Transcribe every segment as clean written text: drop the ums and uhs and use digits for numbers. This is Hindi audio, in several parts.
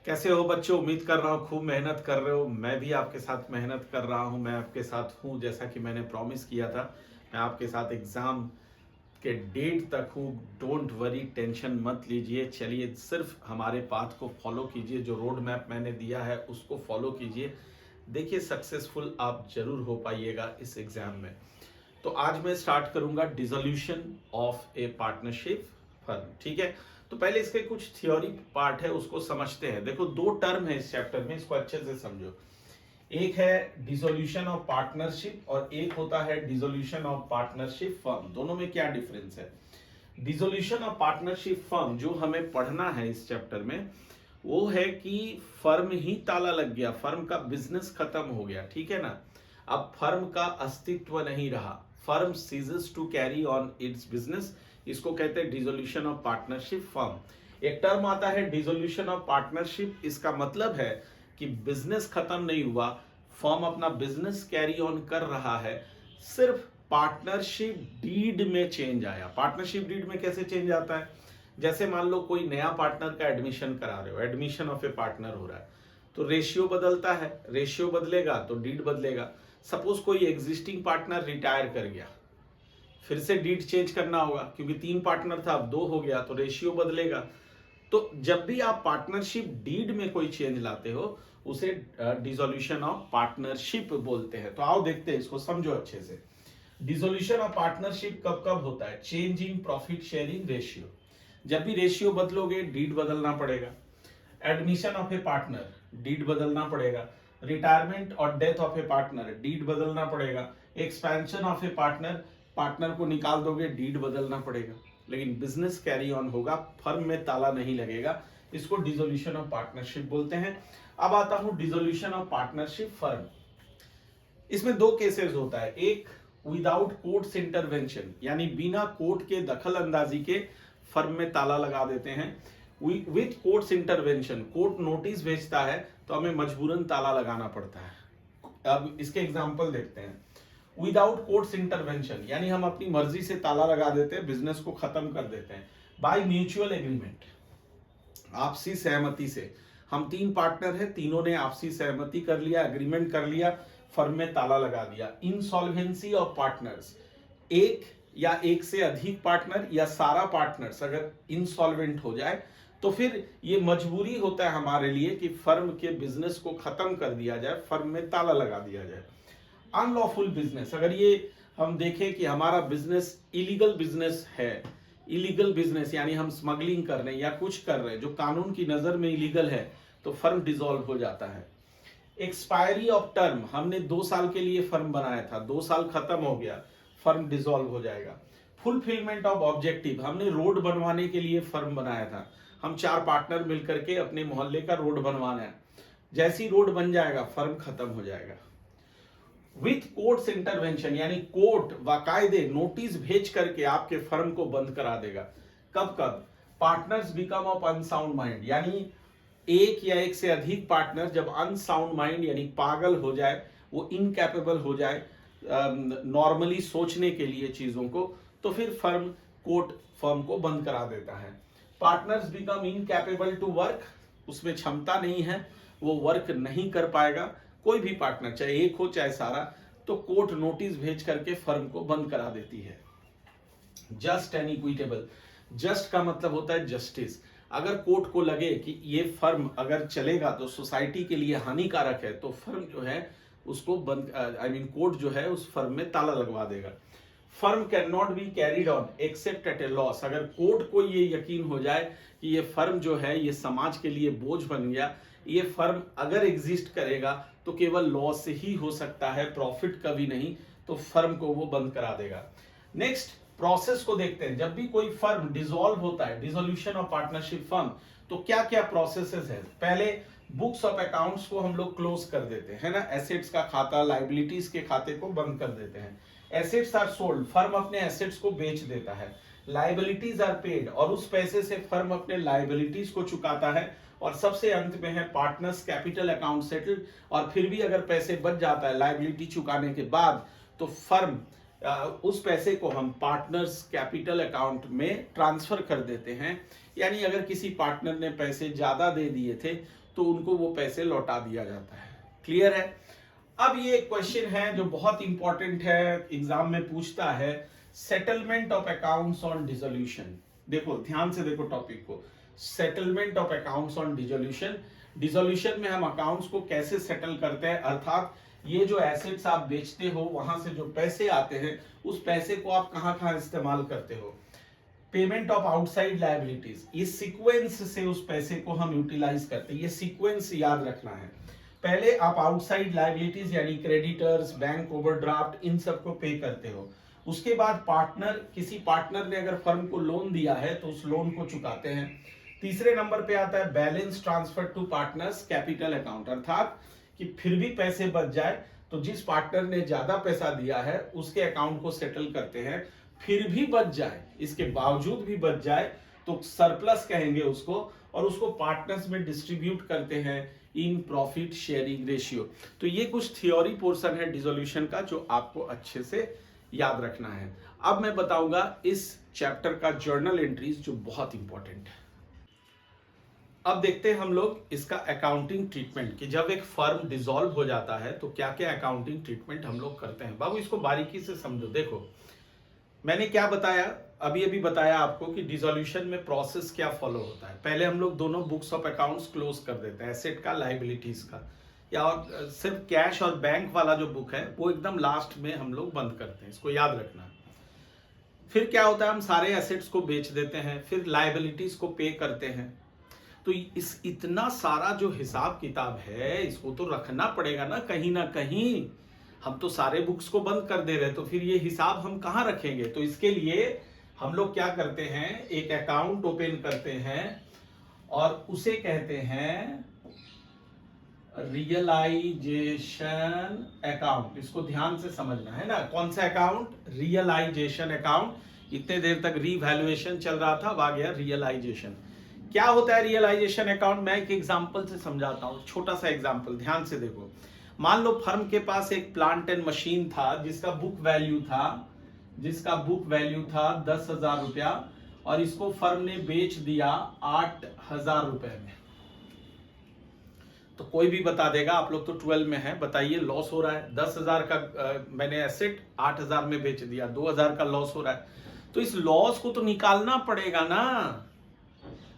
कैसे हो बच्चों? उम्मीद कर रहा हूँ खूब मेहनत कर रहे हो। मैं भी आपके साथ मेहनत कर रहा हूँ, मैं आपके साथ हूँ। जैसा कि मैंने प्रॉमिस किया था, मैं आपके साथ एग्ज़ाम के डेट तक हूँ। डोंट वरी, टेंशन मत लीजिए। चलिए, सिर्फ हमारे पाथ को फॉलो कीजिए, जो रोड मैप मैंने दिया है उसको फॉलो कीजिए। देखिए, सक्सेसफुल आप जरूर हो पाइएगा इस एग्ज़ाम में। तो आज मैं स्टार्ट करूंगा dissolution of A partnership firm. ठीक है, तो पहले इसके कुछ थ्योरी पार्ट है, उसको समझते हैं। देखो, दो टर्म है इस चैप्टर में, इसको अच्छे से समझो। एक है डिसोल्यूशन ऑफ पार्टनरशिप और एक होता है डिसोल्यूशन ऑफ पार्टनरशिप फर्म। दोनों में क्या डिफरेंस है? डिसोल्यूशन ऑफ पार्टनरशिप फर्म जो हमें पढ़ना है इस चैप्टर में, वो है कि फर्म ही ताला लग गया, फर्म का बिजनेस खत्म हो गया। ठीक है ना? अब फर्म का अस्तित्व नहीं रहा, firm ceases to carry on its business. इसको कहते हैं डिसोल्यूशन ऑफ पार्टनरशिप फर्म। एक टर्म आता है डिसोल्यूशन ऑफ पार्टनरशिप, इसका मतलब है कि बिजनेस खत्म नहीं हुआ, फर्म अपना बिजनेस कैरी ऑन कर रहा है, सिर्फ पार्टनरशिप डीड में चेंज आया। पार्टनरशिप डीड में कैसे चेंज आता है? जैसे मान लो कोई नया पार्टनर का एडमिशन करा रहे हो, एडमिशन ऑफ ए पार्टनर हो रहा है, तो रेशियो बदलता है, रेशियो बदलेगा तो डीड बदलेगा। सपोज कोई एग्जिस्टिंग पार्टनर रिटायर कर गया, फिर से डीड चेंज करना होगा, क्योंकि 3 पार्टनर था अब 2 हो गया, तो रेशियो बदलेगा। तो जब भी आप पार्टनरशिप डीड में कोई चेंज लाते हो, उसे डिसोल्यूशन ऑफ पार्टनरशिप बोलते हैं। तो आओ देखते हैं, इसको समझो अच्छे से। डिसोल्यूशन ऑफ पार्टनरशिप कब कब होता है? Change in profit sharing ratio. जब भी रेशियो बदलोगे, डीड बदलना पड़ेगा। Admission of a partner, deed बदलना पड़ेगा। रिटायरमेंट और death of a partner, deed बदलना पड़ेगा। Expansion of a partner, partner को निकाल दोगे, डीड बदलना पड़ेगा। लेकिन बिजनेस कैरी ऑन होगा, फर्म में ताला नहीं लगेगा। इसको डिसोल्यूशन ऑफ पार्टनरशिप बोलते हैं। अब आता हूं डिसोल्यूशन ऑफ पार्टनरशिप फर्म। इसमें दो केसेस होता है। एक, विदाउट कोर्ट्स इंटरवेंशन, यानी बिना कोर्ट के दखल अंदाजी के फर्म में ताला लगा देते हैं। With courts intervention, court notice भेजता है तो हमें मजबूरन ताला लगाना पड़ता है। अब इसके एग्जांपल देखते हैं। विदाउट कोर्ट्स इंटरवेंशन यानी हम अपनी मर्जी से ताला लगा देते हैं, बिजनेस को खत्म कर देते हैं। बाय म्यूचुअल एग्रीमेंट, आपसी सहमति से। हम 3 पार्टनर हैं, तीनों ने आपसी सहमति कर लिया, एग्रीमेंट कर लिया, फर्म में ताला लगा दिया। इंसॉल्वेंसी ऑफ पार्टनर्स, एक या एक से अधिक पार्टनर या सारा पार्टनर्स अगर इंसॉल्वेंट हो जाए, तो फिर ये मजबूरी होता है हमारे लिए कि फर्म के बिजनेस को खत्म कर दिया जाए, फर्म में ताला लगा दिया जाए। अनलॉफुल बिजनेस, अगर ये हम देखें कि हमारा बिजनेस इलीगल बिजनेस है, इलीगल बिजनेस यानी हम स्मगलिंग कर रहे हैं या कुछ कर रहे हैं जो कानून की नजर में इलीगल है, तो फर्म डिसॉल्व हो जाता है। एक्सपायरी ऑफ टर्म, हमने 2 साल के लिए फर्म बनाया था, 2 साल खत्म हो गया, फर्म डिसॉल्व हो जाएगा। फुलफिलमेंट ऑफ ऑब्जेक्टिव, हमने रोड बनवाने के लिए फर्म बनाया था, हम 4 पार्टनर मिलकर के अपने मोहल्ले का रोड बनवाना है, जैसी रोड बन जाएगा फर्म खत्म हो जाएगा। विथ कोर्ट्स इंटरवेंशन, यानी कोर्ट बाकायदे नोटिस भेज करके आपके फर्म को बंद करा देगा। कब कब? Partners become of unsound mind, यानी एक या एक से अधिक पार्टनर जब अनसाउंड माइंड यानी पागल हो जाए, वो इनकैपेबल हो जाए नॉर्मली सोचने के लिए चीजों को, तो फिर कोर्ट फर्म को बंद करा देता है। Partners become incapable to work, उसमें क्षमता नहीं है, वो वर्क नहीं कर पाएगा। कोई भी पार्टनर, चाहे एक हो चाहे सारा, तो कोर्ट नोटिस भेज करके फर्म को बंद करा देती है। जस्ट एंड इक्विटेबल, जस्ट का मतलब होता है जस्टिस। अगर कोर्ट को लगे कि ये फर्म अगर चलेगा तो सोसाइटी के लिए हानिकारक है, तो फर्म जो है उसको बंद, कोर्ट जो है उस फर्म में ताला लगवा देगा। Firm can not be carried on accept eight A loss, अगर कोर्ट को ये यकीन हो जाए कि ये फर्म जो है ये समाज के लिए बोझ बन गया, ये फर्म अगर एग्जिस्ट करेगा तो केवल लॉस से ही हो सकता है, प्रॉफिट कभी नहीं, तो फर्म को वो बंद करा देगा। नेक्स्ट प्रोसेस को देखते हैं। जब भी कोई फर्म डिसॉल्व होता है, डिसोल्यूशन ऑफ पार्टनरशिप फर्म, तो क्या क्या प्रोसेसेस है? पहले बुक्स ऑफ अकाउंट्स को हम लोग क्लोज कर देते हैं ना, एसेट्स का खाता, लाइबिलिटीज के खाते को बंद कर देते हैं। एसेट्स आर सोल्ड, फर्म अपने एसेट्स को बेच देता है। लाइबिलिटीज आर पेड, और उस पैसे से फर्म अपने लाइबिलिटीज को चुकाता है। और सबसे अंत में है पार्टनर्स कैपिटल अकाउंट सेटल्ड, और फिर भी अगर पैसे बच जाता है लाइबिलिटी चुकाने के बाद, तो फर्म उस पैसे को हम पार्टनर्स कैपिटल अकाउंट में ट्रांसफर कर देते हैं। यानी अगर किसी पार्टनर ने पैसे ज्यादा दे दिए थे तो उनको वो पैसे लौटा दिया जाता है। क्लियर है? अब ये क्वेश्चन है जो बहुत इंपॉर्टेंट है, एग्जाम में पूछता है, settlement of accounts on dissolution. देखो ध्यान से देखो टॉपिक को, settlement of accounts on dissolution. Dissolution में हम अकाउंट्स को कैसे सेटल करते हैं, अर्थात ये जो एसेट्स आप बेचते हो वहां से जो पैसे आते हैं उस पैसे को आप कहां कहां इस्तेमाल करते हो। पेमेंट ऑफ आउटसाइड लायबिलिटीज, ये सीक्वेंस से उस पैसे को हम यूटिलाइज करते हैं, ये सीक्वेंस याद रखना है। पहले आप आउटसाइड लायबिलिटीज यानी क्रेडिटर्स, बैंक ओवरड्राफ्ट, इन सबको पे करते हो। उसके बाद पार्टनर, किसी पार्टनर ने अगर फर्म को लोन दिया है तो उस लोन को चुकाते हैं। तीसरे नंबर पे आता है balance transfer to partners capital account, अर्थात कि फिर भी पैसे बच जाए तो जिस पार्टनर ने ज्यादा पैसा दिया है उसके अकाउंट को सेटल करते हैं। फिर भी बच जाए, इसके बावजूद भी बच जाए तो सरप्लस कहेंगे उसको, और उसको पार्टनर्स में डिस्ट्रीब्यूट करते हैं इन प्रॉफिट शेयरिंग रेशियो। तो ये कुछ थियोरी पोर्शन है डिसोल्यूशन का जो आपको अच्छे से याद रखना है। अब मैं बताऊंगा इस चैप्टर का जर्नल एंट्रीज जो बहुत इंपॉर्टेंट है। अब देखते हैं हम लोग इसका अकाउंटिंग ट्रीटमेंट, कि जब एक फर्म डिसॉल्व हो जाता है तो क्या क्या अकाउंटिंग ट्रीटमेंट हम लोग करते हैं। बाबू इसको बारीकी से समझो। देखो मैंने क्या बताया, अभी बताया आपको कि डिसोल्यूशन में प्रोसेस क्या फॉलो होता है। पहले हम लोग दोनों बुक्स ऑफ अकाउंट्स क्लोज कर देते हैं, एसेट का, लायबिलिटीज का, या और सिर्फ कैश और बैंक वाला जो बुक है वो एकदम लास्ट में हम लोग बंद करते हैं, इसको याद रखना। फिर क्या होता है, हम सारे एसेट्स को बेच देते हैं, फिर लायबिलिटीज को पे करते हैं। तो इस इतना सारा जो हिसाब किताब है इसको तो रखना पड़ेगा ना कहीं। हम तो सारे बुक्स को बंद कर दे रहे, तो फिर ये हिसाब हम कहाँ रखेंगे। तो इसके लिए हम लोग क्या करते हैं, एक अकाउंट ओपन करते हैं और उसे कहते हैं रियलाइजेशन अकाउंट। इसको ध्यान से समझना है ना, कौन सा अकाउंट, रियलाइजेशन अकाउंट। इतने देर तक रीवैल्यूएशन चल रहा था, अब आ गया रियलाइजेशन। क्या होता है रियलाइजेशन अकाउंट, मैं एक एग्जांपल से समझाता हूं, छोटा सा एग्जांपल, ध्यान से देखो। मान लो फर्म के पास एक प्लांट एंड मशीन था जिसका बुक वैल्यू था 10,000 रुपया, और इसको फर्म ने बेच दिया 8,000 रुपए में। तो कोई भी बता देगा, आप लोग तो 12 में है, बताइए लॉस हो रहा है। 10,000 का मैंने एसेट 8,000 में बेच दिया, 2,000 का लॉस हो रहा है। तो इस लॉस को तो निकालना पड़ेगा ना।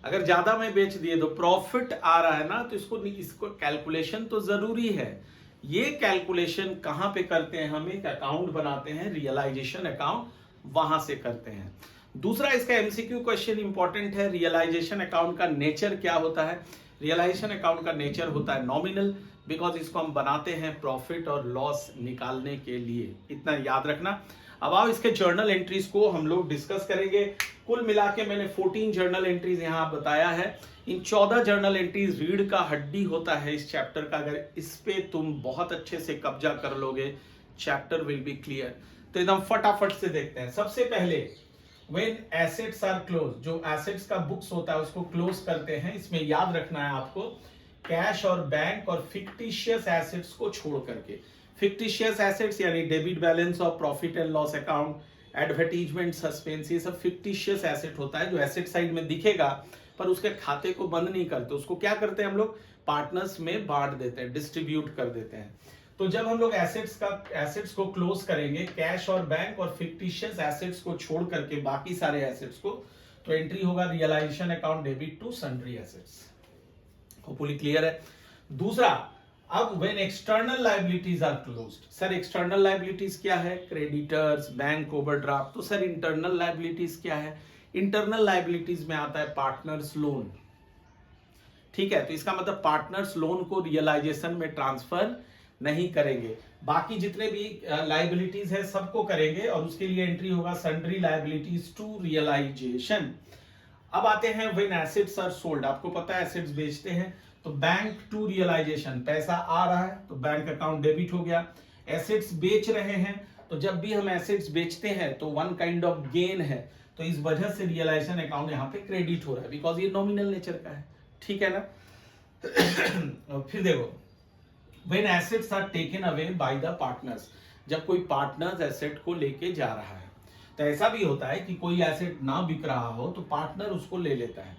अगर ज्यादा में बेच दिए तो प्रॉफिट आ रहा है ना, तो इसको कैलकुलेशन तो जरूरी है। ये कैलकुलेशन कहां पे करते हैं, हम एक अकाउंट बनाते हैं रियलाइजेशन अकाउंट, वहां से करते हैं। दूसरा इसका एमसीक्यू क्वेश्चन इंपॉर्टेंट है, रियलाइजेशन अकाउंट का नेचर क्या होता है। रियलाइजेशन अकाउंट का नेचर होता है नॉमिनल, बिकॉज इसको हम बनाते हैं प्रॉफिट और लॉस निकालने के लिए, इतना याद रखना। अब आओ इसके जर्नल एंट्रीज को हम लोग डिस्कस करेंगे। कुल मिला के मैंने 14 जर्नल एंट्रीज यहां बताया है। इन 14 जर्नल एंट्रीज रीढ़ का हड्डी होता है इस चैप्टर का। अगर इस पे तुम बहुत अच्छे से कब्जा कर लोगे, चैप्टर विल बी क्लियर। तो एकदम फटाफट से देखते हैं। सबसे पहले व्हेन एसेट्स आर क्लोज, जो एसेट्स का बुक्स होता है उसको क्लोज करते हैं। इसमें याद रखना है आपको, कैश और बैंक और फिक्टिशियस एसेट्स को छोड़ करके। फिक्टिशियस एसेट्स यानी डेबिट बैलेंस और profit and loss account, advertisement, suspense, ये सब फिक्टिशियस एसेट होता है जो एसेट साइड में दिखेगा पर उसके खाते को बंद नहीं करते। उसको क्या करते हैं हम लोग, पार्टनर्स में बांट देते हैं, डिस्ट्रीब्यूट कर देते हैं। तो जब हम लोग एसेट्स को क्लोज करेंगे, कैश और बैंक और फिक्टिशियस एसेट्स को छोड़ करके बाकी सारे एसेट्स को, तो एंट्री होगा realisation account debit to sundry assets. Hopefully clear है। दूसरा, अब when external liabilities are closed. Sir external liabilities क्या है, क्रेडिटर्स, बैंक ओवरड्राफ्ट। तो सर इंटरनल लायबिलिटीज क्या है, इंटरनल लायबिलिटीज में आता है पार्टनर्स लोन। ठीक है, तो इसका मतलब पार्टनर्स लोन को रियलाइजेशन में ट्रांसफर नहीं करेंगे, बाकी जितने भी लायबिलिटीज है सबको करेंगे, और उसके लिए एंट्री होगा सन्ड्री लायबिलिटीज टू रियलाइजेशन। अब आते हैं व्हेन एसेट्स आर सोल्ड। आपको पता है एसेट्स बेचते हैं तो बैंक टू रियलाइजेशन, पैसा आ रहा है तो बैंक अकाउंट डेबिट हो गया। एसेट्स बेच रहे हैं तो जब भी हम एसेट्स बेचते हैं तो वन काइंड ऑफ गेन है, तो इस वजह से रियलाइजेशन अकाउंट यहाँ पे क्रेडिट हो रहा है, बिकॉज ये नॉमिनल नेचर का है। ठीक है ना। फिर देखो, when assets are taken away by the partners. जब कोई पार्टनर्स एसेट को लेके जा रहा है, तो ऐसा भी होता है कि कोई एसेट ना बिक रहा हो तो पार्टनर उसको ले लेता है।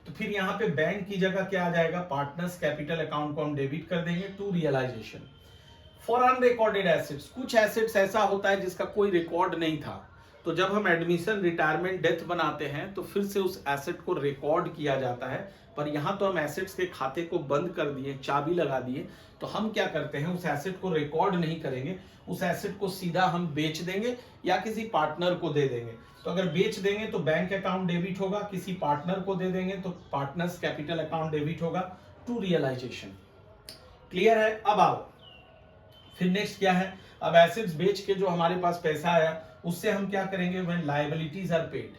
तो फिर यहाँ पे बैंक की जगह क्या आ जाएगा, पार्टनर्स कैपिटल अकाउंट को हम डेबिट कर देंगे to realisation. For unrecorded assets, कुछ एसेट्स ऐसा होता है जिसका कोई रिकॉर्ड नहीं था, तो जब हम एडमिशन, रिटायरमेंट, डेथ बनाते हैं तो फिर से उस एसेट को रिकॉर्ड किया जाता है। पर यहाँ तो हम एसेट्स के खाते को बंद कर दिए, चाबी लगा दिए, तो हम क्या करते हैं, उस एसेट को रिकॉर्ड नहीं करेंगे, उस एसेट को सीधा हम बेच देंगे या किसी पार्टनर को दे देंगे। तो अगर बेच देंगे तो बैंक अकाउंट डेबिट होगा, किसी पार्टनर को दे देंगे तो पार्टनर्स कैपिटल अकाउंट डेबिट होगा टू रियलाइजेशन। क्लियर है? अब आओ फिर नेक्स्ट क्या है, अब एसेट्स बेच के जो हमारे पास पैसा आया उससे हम क्या करेंगे, व्हेन लायबिलिटीज आर पेड।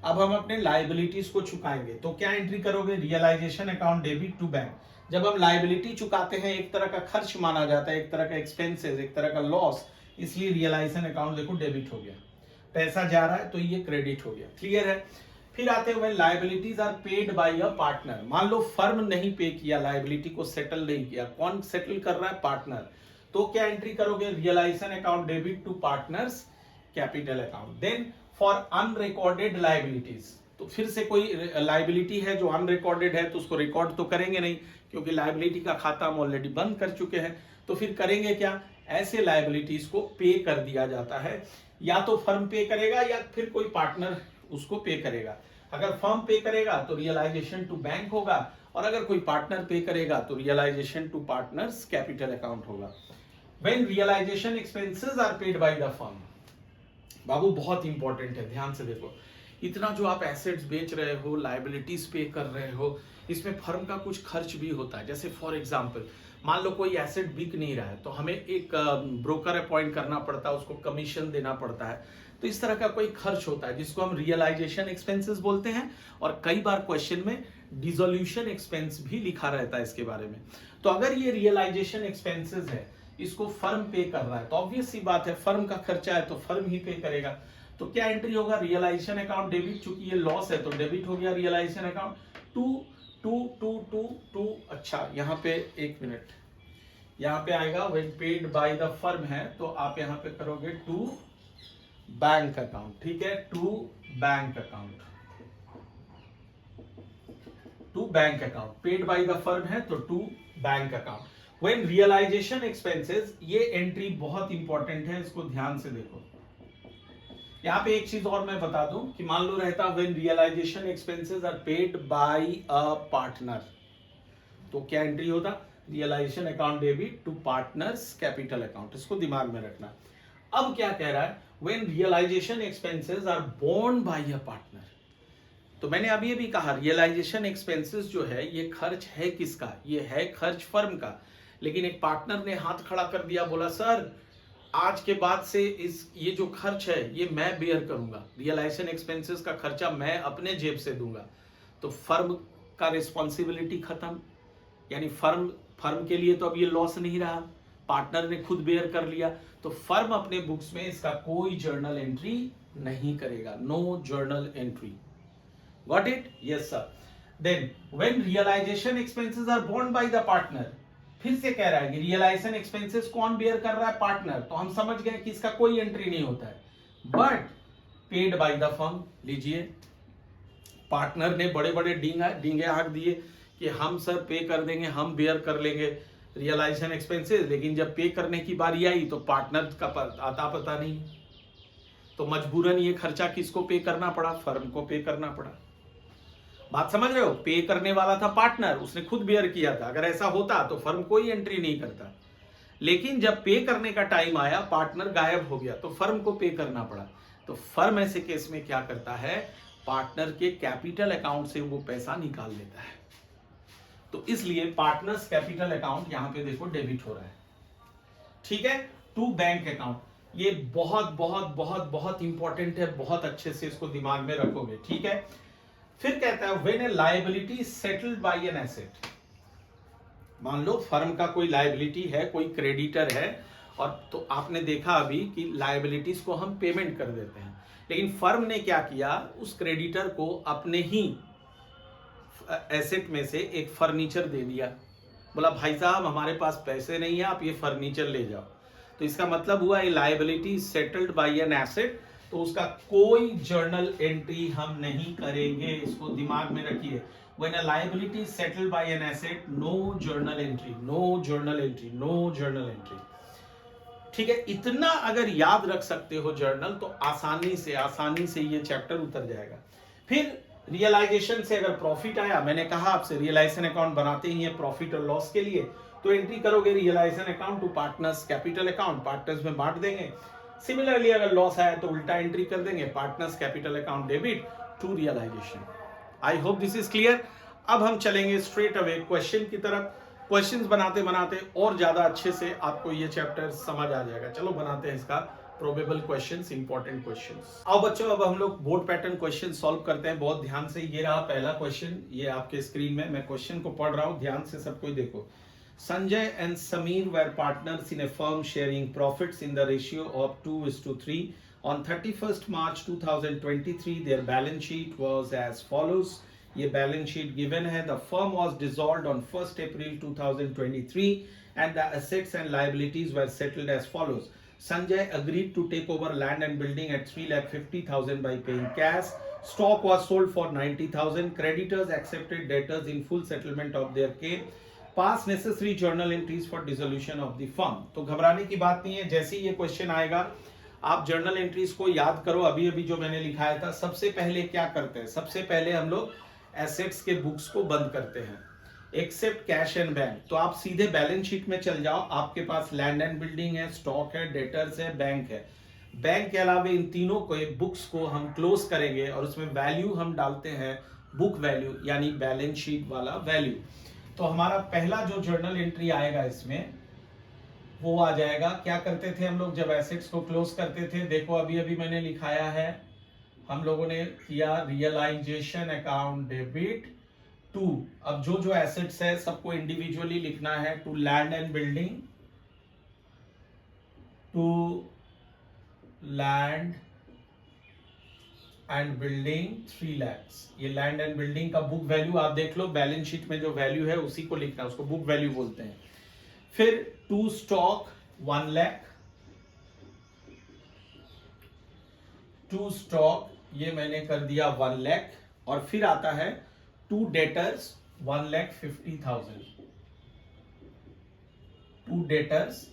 अब हम अपने लायबिलिटीज को चुकाएंगे, तो क्या एंट्री करोगे, realisation account debit to bank. जब हम लायबिलिटी चुकाते हैं एक तरह का खर्च माना जाता है, एक तरह का एक्सपेंसेस, एक तरह का लॉस, इसलिए रियलाइजेशन अकाउंट देखो डेबिट हो गया, पैसा जा रहा है तो ये क्रेडिट हो गया। क्लियर है? फिर आते हुए liabilities are paid by a partner. मान लो फर्म नहीं पे किया, लायबिलिटी को सेटल नहीं किया, कौन सेटल कर रहा है, पार्टनर। तो क्या एंट्री करोगे, realisation account debit to partners capital account. Then for unrecorded liabilities, तो फिर से कोई लायबिलिटी है जो अनरिकॉर्डेड है तो उसको रिकॉर्ड तो करेंगे नहीं, क्योंकि लायबिलिटी का खाता हम ऑलरेडी बंद कर चुके हैं। तो फिर करेंगे क्या, ऐसे लायबिलिटीज को पे कर दिया जाता है, या तो फर्म पे करेगा या फिर कोई पार्टनर उसको पे करेगा। अगर फर्म पे करेगा तो रियलाइजेशन टू बैंक होगा, और अगर कोई पार्टनर पे करेगा तो realisation to partners capital account होगा। When realization expenses are paid by the firm, बाबू बहुत इंपॉर्टेंट है, ध्यान से देखो। इतना जो आप एसेट्स बेच रहे हो, लायबिलिटीज पे कर रहे हो, इसमें फर्म का कुछ खर्च भी होता है। जैसे फॉर एग्जांपल मान लो कोई एसेट बिक नहीं रहा है तो हमें एक ब्रोकर अपॉइंट करना पड़ता है, उसको कमीशन देना पड़ता है, तो इस तरह का कोई खर्च होता है जिसको हम रियलाइजेशन एक्सपेंसेस बोलते हैं। और कई बार क्वेश्चन में डिसोल्यूशन एक्सपेंस भी लिखा रहता है इसके बारे में। तो अगर ये रियलाइजेशन एक्सपेंसेस है, इसको फर्म पे कर रहा है, तो ऑब्वियस सी बात है फर्म का खर्चा है तो फर्म ही पे करेगा। तो क्या एंट्री होगा, रियलाइजेशन अकाउंट डेबिट, चूंकि ये लॉस है तो डेबिट हो गया realisation account to to to to to. अच्छा यहाँ पे एक मिनट, यहाँ पे आएगा when paid by the firm है, तो आप यहाँ पे करोगे टू बैंक अकाउंट। ठीक है, to bank account, to bank account, paid by the firm है तो to bank account. When realization expenses, ये एंट्री बहुत इंपॉर्टेंट है, इसको ध्यान से देखो। यहाँ पे एक चीज और मैं बता दूं कि मान लो रहता when realization expenses are paid by a partner, तो क्या एंट्री होता, realisation account debit to partners capital account. इसको दिमाग में रखना। अब क्या कह रहा है, when realization expenses are borne by a partner, तो मैंने अभी भी कहा रियलाइजेशन एक्सपेंसेस जो है ये खर्च है किसका, ये है खर्च फर्म का। लेकिन एक पार्टनर ने हाथ खड़ा कर दिया, बोला सर आज के बाद से ये जो खर्च है ये मैं बेयर करूंगा, रियलाइजेशन एक्सपेंसेस का खर्चा मैं अपने जेब से दूंगा। तो फर्म का रिस्पॉन्सिबिलिटी खत्म, यानी फर्म के लिए तो अब ये लॉस नहीं रहा, पार्टनर ने खुद बेयर कर लिया। तो फर्म अपने बुक्स में इसका कोई जर्नल एंट्री नहीं करेगा, no journal entry. Got it? Yes sir. Then when realization expenses are borne by the partner, फिर से कह रहा है कि रियलाइजेशन एक्सपेंसेस कौन बेयर कर रहा है, पार्टनर। तो हम समझ गए कि इसका कोई एंट्री नहीं होता है, but paid by the firm. लीजिए, पार्टनर ने बड़े बड़े डींगे हाँक दिए कि हम सर पे कर देंगे, हम बेयर कर लेंगे रियलाइजेशन एक्सपेंसेस, लेकिन जब पे करने की बारी आई तो पार्टनर का आता पता नहीं, तो मजबूरन ये खर्चा किसको पे करना पड़ा, फर्म को पे करना पड़ा। बात समझ रहे हो, पे करने वाला था पार्टनर, उसने खुद बेयर किया था। अगर ऐसा होता तो फर्म कोई एंट्री नहीं करता, लेकिन जब पे करने का टाइम आया पार्टनर गायब हो गया तो फर्म को पे करना पड़ा। तो फर्म ऐसे केस में क्या करता है, पार्टनर के कैपिटल अकाउंट से वो पैसा निकाल लेता है। तो इसलिए पार्टनर्स कैपिटल अकाउंट यहां पे देखो डेबिट हो रहा है। ठीक है, टू बैंक अकाउंट, ये बहुत बहुत बहुत बहुत इंपॉर्टेंट है, बहुत अच्छे से इसको दिमाग में रखोगे। ठीक है, फिर कहता है when A liability is settled bye an asset. मान लो फर्म का कोई लायबिलिटी है, कोई क्रेडिटर है, और तो आपने देखा अभी कि लायबिलिटीज को हम पेमेंट कर देते हैं, लेकिन फर्म ने क्या किया, उस क्रेडिटर को अपने ही एसेट में से एक फर्नीचर दे दिया। बोला भाई साहब हमारे पास पैसे नहीं है, आप ये फर्नीचर ले जाओ। तो इसका मतलब हुआ ये liability settled bye an asset, तो उसका कोई जर्नल एंट्री हम नहीं करेंगे, इसको दिमाग में रखिए। When a liability is settled by an asset, no journal entry, no journal entry, no journal entry। ठीक है, इतना अगर याद रख सकते हो जर्नल, तो आसानी से ये चैप्टर उतर जाएगा। फिर रियलाइजेशन से अगर प्रॉफिट आया, मैंने कहा आपसे रियलाइजेशन अकाउंट बनाते ही है प्रॉफिट और लॉस के लिए, तो एंट्री करोगे realisation account to partners capital account, partners में बांट देंगे। सिमिलरली अगर लॉस आया तो उल्टा एंट्री कर देंगे, partners capital account debit to realisation. I hope this is clear. अब हम चलेंगे स्ट्रेट अवे क्वेश्चन की तरफ। क्वेश्चंस बनाते बनाते और ज्यादा अच्छे से आपको ये चैप्टर समझ आ जाएगा। चलो बनाते हैं इसका प्रोबेबल क्वेश्चंस, इंपॉर्टेंट क्वेश्चंस। आओ बच्चों, अब हम लोग बोर्ड पैटर्न क्वेश्चन सॉल्व करते हैं बहुत ध्यान से। ये रहा पहला क्वेश्चन, ये आपके स्क्रीन में, मैं क्वेश्चन को पढ़ रहा हूं, ध्यान से सब कोई देखो। Sanjay and Sameer were partners in a firm sharing profits in the ratio of 2:3. On 31st March 2023, their balance sheet was as follows. ये बैलेंस शीट गिवन है। The firm was dissolved on 1st April 2023 and the assets and liabilities were settled as follows. Sanjay agreed to take over land and building at 3,50,000 by paying cash. Stock was sold for 90,000. Creditors accepted debtors in full settlement of their claim. Pass necessary journal entries for dissolution of the firm. तो घबराने की बात नहीं है, जैसे ही ये क्वेश्चन आएगा आप जर्नल एंट्रीज को याद करो। अभी अभी जो मैंने लिखाया था, सबसे पहले क्या करते हैं, सबसे पहले हम लोग एसेट्स के बुक्स को बंद करते हैं, एक्सेप्ट कैश एंड बैंक। तो आप सीधे बैलेंस शीट में चल जाओ, आपके पास लैंड एंड बिल्डिंग है, स्टॉक है, डेटर्स है, बैंक है। बैंक के अलावा इन तीनों को बुक्स को हम क्लोज करेंगे और उसमें वैल्यू हम डालते हैं बुक वैल्यू, यानी बैलेंस शीट वाला वैल्यू। तो हमारा पहला जो जर्नल एंट्री आएगा इसमें वो आ जाएगा। क्या करते थे हम लोग जब एसेट्स को क्लोज करते थे, देखो अभी अभी मैंने लिखाया है, हम लोगों ने किया रियलाइजेशन अकाउंट डेबिट टू, अब जो जो एसेट्स है सबको इंडिविजुअली लिखना है, to land and building, to land and building 3 lakhs। ये लैंड एंड बिल्डिंग का बुक वैल्यू आप देख लो, बैलेंस शीट में जो वैल्यू है उसी को लिखना है, उसको बुक वैल्यू बोलते हैं। फिर to stock 1 lakh, to stock ये मैंने कर दिया 1 lakh, और फिर आता है to debtors 1,50,000, to debtors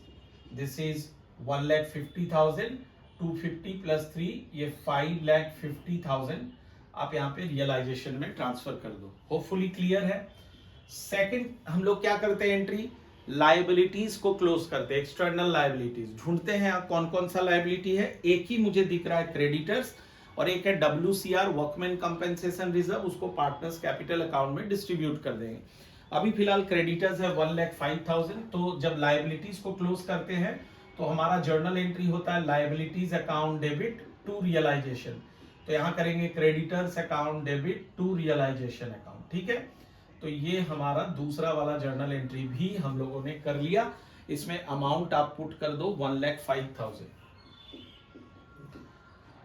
this is 1,50,000, 250 plus 3 ये 5,50,000 आप यहाँ पे रियलाइजेशन में ट्रांसफर कर दो। होपफुली क्लियर है। सेकंड हम लोग क्या करते हैं, एंट्री लाइबिलिटीज को क्लोज करते हैं, एक्सटर्नल लाइबिलिटीज ढूंढते हैं। आप कौन कौन सा लाइबिलिटी है, एक ही मुझे दिख रहा है क्रेडिटर्स, और एक है WCR वर्कमैन कंपेंसेशन रिजर्व, उसको पार्टनर्स कैपिटल अकाउंट में डिस्ट्रीब्यूट कर देंगे। अभी फिलहाल क्रेडिटर्स है 1,05,000। तो जब लाइबिलिटीज को क्लोज करते हैं तो हमारा जर्नल एंट्री होता है liabilities account debit to realisation. तो यहां करेंगे creditors account debit to realisation account, ठीक है। तो ये हमारा दूसरा वाला जर्नल एंट्री भी हम लोगों ने कर लिया। इसमें अमाउंट आप पुट कर दो 1,05,000।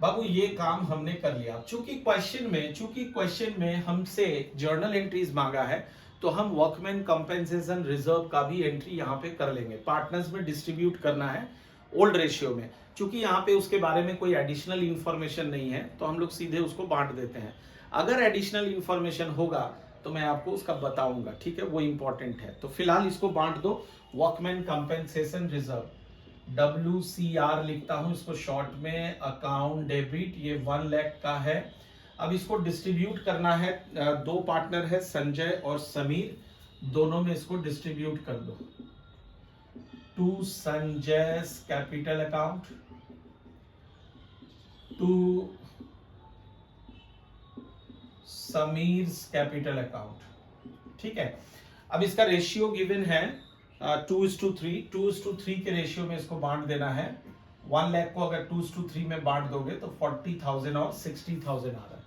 बाबू ये काम हमने कर लिया। चूंकि क्वेश्चन में हमसे जर्नल एंट्रीज मांगा है, तो हम वर्कमैन कंपेंसेशन रिजर्व का भी एंट्री यहाँ पे कर लेंगे। पार्टनर्स में डिस्ट्रीब्यूट करना है ओल्ड रेशियो में, चूंकि यहाँ पे उसके बारे में कोई एडिशनल इंफॉर्मेशन नहीं है, तो हम लोग सीधे उसको बांट देते हैं। अगर एडिशनल इंफॉर्मेशन होगा तो मैं आपको उसका बताऊंगा, ठीक है, वो इंपॉर्टेंट है। तो फिलहाल इसको बांट दो। वर्कमैन कंपेंसेशन रिजर्व WCR लिखता हूं इसको शॉर्ट में, अकाउंट डेबिट, ये 1 लाख का है। अब इसको डिस्ट्रीब्यूट करना है, दो पार्टनर है संजय और समीर, दोनों में इसको डिस्ट्रीब्यूट कर दो। To Sanjay capital account, to Sameer capital account, ठीक है। अब इसका रेशियो गिवन है 2:3, 2:3 के रेशियो में इसको बांट देना है। 1 लाख को अगर 2:3 में बांट दोगे तो 40,000 और 60,000 आ रहा है।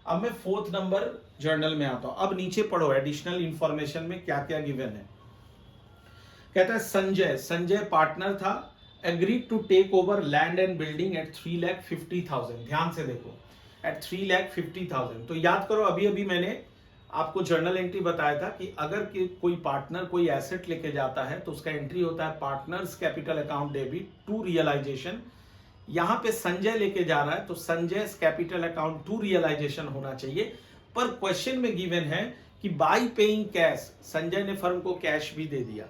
अब मैं 4th नंबर जर्नल में आता हूं। अब नीचे पढ़ो एडिशनल इंफॉर्मेशन में क्या क्या गिवन है। कहता है संजय पार्टनर था, agreed to take over land and building at 3,50,000। ध्यान से देखो, एट 3,50,000। तो याद करो अभी अभी मैंने आपको जर्नल एंट्री बताया था कि अगर कोई पार्टनर कोई एसेट लेके जाता है तो उसका एंट्री होता है partners capital account debit to realisation, यहाँ पे संजय लेके जा रहा है, तो Sanjay capital account to realisation होना चाहिए। पर क्वेश्चन में गिवन है कि बाय पेइंग कैश, संजय ने फर्म को कैश भी दे दिया,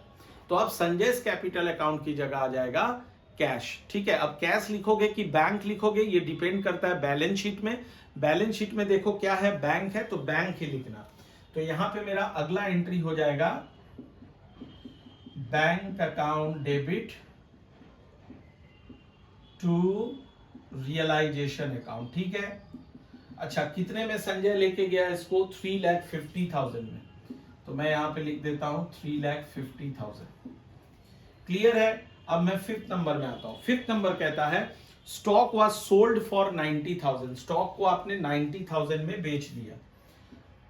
तो अब संजय कैपिटल अकाउंट की जगह आ जाएगा कैश। ठीक है, अब कैश लिखोगे कि बैंक लिखोगे, ये डिपेंड करता है बैलेंस शीट में। बैलेंस शीट में देखो क्या है, बैंक है, तो बैंक ही लिखना। तो यहां पे मेरा अगला एंट्री हो जाएगा bank account debit to realisation account. ठीक है, अच्छा कितने में संजय लेके गया इसको, 3,50,000 में, तो मैं यहां पे लिख देता हूं 3,50,000। क्लियर है। अब मैं फिफ्थ नंबर में आता हूं। फिफ्थ नंबर कहता है stock was sold for 90,000, stock को आपने 90,000 में बेच दिया।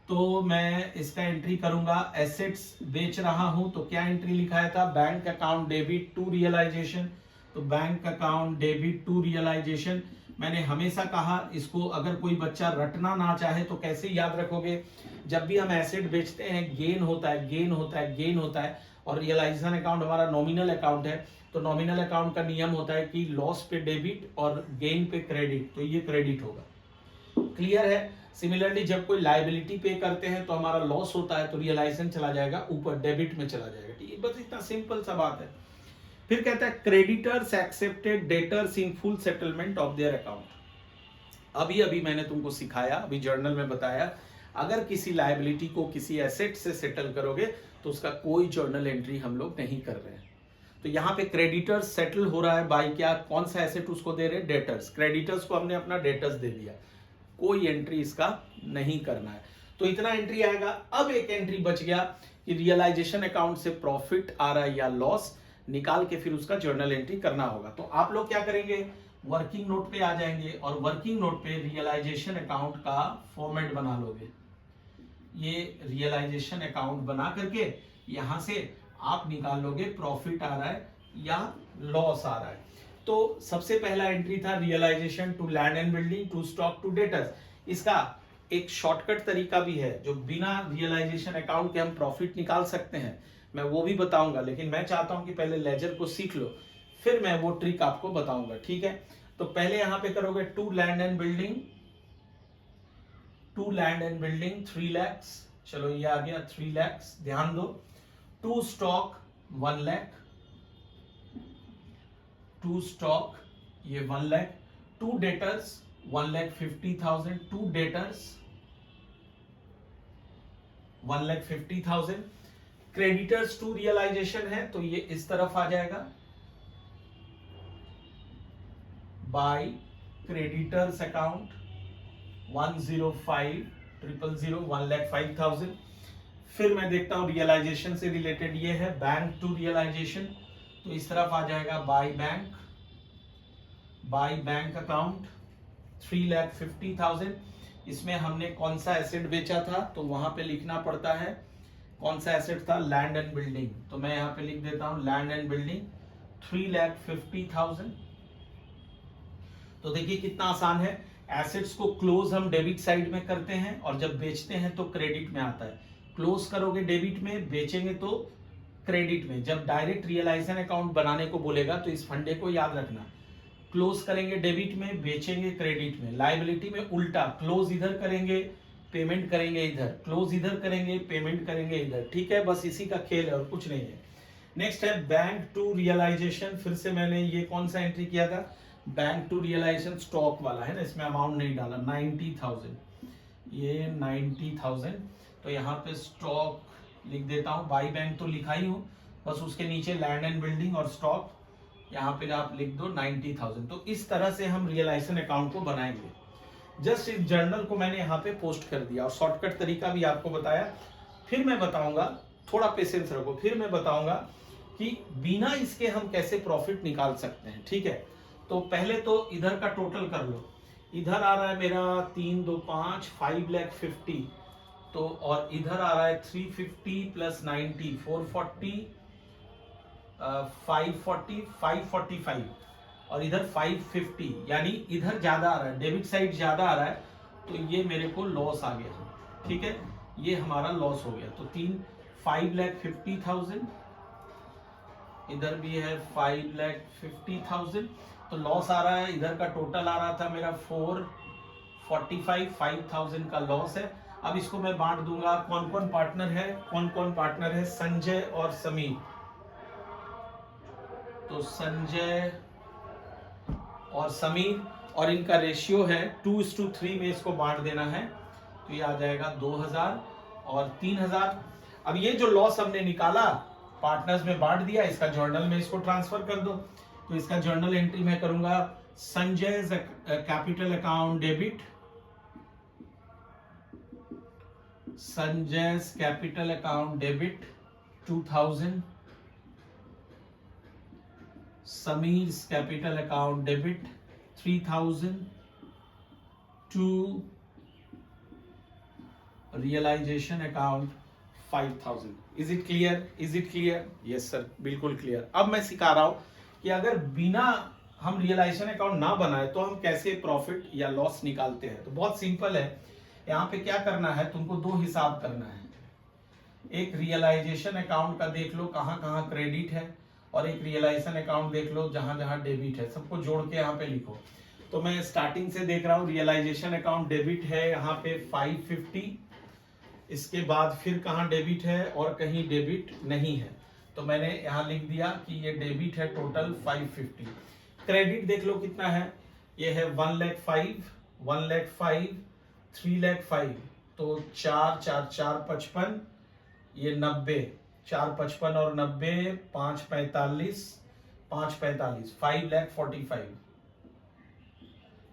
तो मैं इसका एंट्री करूंगा, एसेट्स बेच रहा हूं, तो क्या एंट्री लिखाया था, bank account debit to realisation. तो bank account debit to realisation, मैंने हमेशा कहा इसको अगर कोई बच्चा रटना ना चाहे तो कैसे याद रखोगे, जब भी हम एसेट बेचते हैं गेन होता है, गेन होता है, गेन होता है, और रियलाइजेशन अकाउंट हमारा नॉमिनल अकाउंट है, तो नॉमिनल अकाउंट का नियम होता है कि लॉस पे डेबिट और गेन पे क्रेडिट, तो ये क्रेडिट होगा। क्लियर है। सिमिलरली जब कोई लायबिलिटी पे करते हैं तो हमारा लॉस होता है, तो रियलाइजेशन चला जाएगा ऊपर, डेबिट में चला जाएगा। ठीक है, बस इतना सिंपल सा बात है। फिर कहता है creditors accepted debtors in full settlement of their account. अभी मैंने तुमको सिखाया, अभी जर्नल में बताया, अगर किसी लायबिलिटी को किसी एसेट से सेटल करोगे तो उसका कोई जर्नल एंट्री हम लोग नहीं कर रहे हैं। तो यहाँ पे क्रेडिटर्स सेटल हो रहा है बाय क्या, कौन सा एसेट उसको दे रहे हैं, डेटर्स। क्रेडिटर्स को हमने अपना डेटर्स दे दिया, कोई एंट्री इसका नहीं करना है। तो इतना एंट्री आएगा। अब एक एंट्री बच गया कि रियलाइजेशन अकाउंट से प्रॉफिट आ रहा है या लॉस, निकाल के फिर उसका जर्नल एंट्री करना होगा। तो आप लोग क्या करेंगे, वर्किंग नोट पे आ जाएंगे और वर्किंग नोट पे रियलाइजेशन अकाउंट का फॉर्मेट बना लोगे। ये रियलाइजेशन अकाउंट बना करके यहां से आप निकाल लोगे प्रॉफिट आ रहा है या लॉस आ रहा है। तो सबसे पहला एंट्री था realisation to land and building to stock to debtors. इसका एक शॉर्टकट तरीका भी है जो बिना रियलाइजेशन अकाउंट के हम प्रॉफिट निकाल सकते हैं, मैं वो भी बताऊंगा, लेकिन मैं चाहता हूं कि पहले लेजर को सीख लो, फिर मैं वो ट्रिक आपको बताऊंगा। ठीक है, तो पहले यहां पे करोगे to land and building, to land and building 3 lakh, चलो ये आ गया 3 लाख, ध्यान दो। To stock 1 lakh, to stock ये 1 lakh, to debtors 1,50,000, to debtors 1,50,000। Creditors to realisation है तो ये इस तरफ आ जाएगा, बाय क्रेडिटर्स अकाउंट 105,000, 1,05,000। फिर मैं देखता हूं रियलाइजेशन से रिलेटेड ये है बैंक टू रियलाइजेशन, तो इस तरफ आ जाएगा बाय बैंक अकाउंट 3,50,000। इसमें हमने कौन सा एसेट बेचा था, तो वहां पे लिखना पड़ता है कौन सा एसेट था, लैंड एंड बिल्डिंग, तो मैं यहां पे लिख देता हूं लैंड एंड बिल्डिंग 3,50,000। तो देखिए कितना आसान है, एसेट्स को क्लोज हम डेबिट साइड में करते हैं और जब बेचते हैं तो क्रेडिट में आता है। क्लोज करोगे डेबिट में, बेचेंगे तो क्रेडिट में। जब डायरेक्ट रियलाइजेशन अकाउंट बनाने को बोलेगा तो इस फंडे को याद रखना, क्लोज करेंगे डेबिट में, बेचेंगे क्रेडिट में। लायबिलिटी में उल्टा, क्लोज इधर करेंगे, पेमेंट करेंगे इधर, क्लोज इधर करेंगे, पेमेंट करेंगे इधर। ठीक है, बस इसी का खेल है और कुछ नहीं है। नेक्स्ट है बैंक टू रियलाइजेशन। फिर से मैंने ये कौन सा एंट्री किया था, बैंक टू रियलाइजेशन स्टॉक वाला है ना, इसमें अमाउंट नहीं डाला, 90,000, ये 90,000। तो यहाँ पे स्टॉक लिख देता हूँ, बाई बैंक तो लिखा ही हूँ, बस उसके नीचे लैंड एंड बिल्डिंग और स्टॉक यहाँ पे आप लिख दो 90,000। तो इस तरह से हम रियलाइजेशन अकाउंट को बनाएंगे। जस्ट इस जर्नल को मैंने यहाँ पे पोस्ट कर दिया और शॉर्टकट तरीका भी आपको बताया। फिर मैं बताऊंगा, थोड़ा पेशेंस रखो, फिर मैं बताऊंगा कि बिना इसके हम कैसे प्रॉफिट निकाल सकते हैं। ठीक है, तो पहले तो इधर का टोटल कर लो, इधर आ रहा है मेरा 3, 2, 5, 5,50,000, तो और इधर आ रहा है 350 प्लस 90, 440, 540, 545 और इधर 550, यानी इधर ज्यादा आ रहा है, डेबिट साइड ज्यादा आ रहा है, तो ये मेरे को लॉस आ गया। ठीक है, ये हमारा लॉस हो गया। तो 5,50,000 इधर भी है 5,50,000, तो लॉस आ रहा है। इधर का टोटल आ रहा था मेरा 5,000 का लॉस है। अब इसको मैं बांट दूंगा। कौन कौन पार्टनर है, कौन कौन पार्टनर है? संजय और समीर। तो संजय और समीर, और इनका रेशियो है 2:3 में इसको बांट देना है। तो ये आ जाएगा 2,000 और 3,000। अब ये जो लॉस हमने निकाला पार्टनर्स में बांट दिया, इसका जर्नल में इसको ट्रांसफर कर दो। तो इसका जर्नल एंट्री मैं करूंगा Sanjay capital account debit, Sanjay capital account debit 2,000, Sameer capital account debit 3,000 to realisation account 5,000। Is it clear? Is it clear? Yes sir, बिल्कुल क्लियर। अब मैं सिखा रहा हूं कि अगर बिना हम रियलाइजेशन अकाउंट ना बनाए तो हम कैसे प्रॉफिट या लॉस निकालते हैं। तो बहुत सिंपल है। यहाँ पे क्या करना है, तुमको दो हिसाब करना है। एक रियलाइजेशन अकाउंट का देख लो कहाँ कहाँ क्रेडिट है, और एक रियलाइजेशन अकाउंट देख लो जहां जहां डेबिट है। सबको जोड़ के यहाँ पे लिखो। तो मैं स्टार्टिंग से देख रहा हूँ, रियलाइजेशन अकाउंट डेबिट है यहाँ पे 550। इसके बाद फिर कहाँ डेबिट है, और कहीं डेबिट नहीं है। तो मैंने यहाँ लिख दिया कि ये डेबिट है टोटल 550। क्रेडिट देख लो कितना है, ये है 1,05,000, 1,05,000, 3,05,000। तो 4 4 4 55, ये 90, 4 55 और 90, 5 45, 5 45, 5,45,000।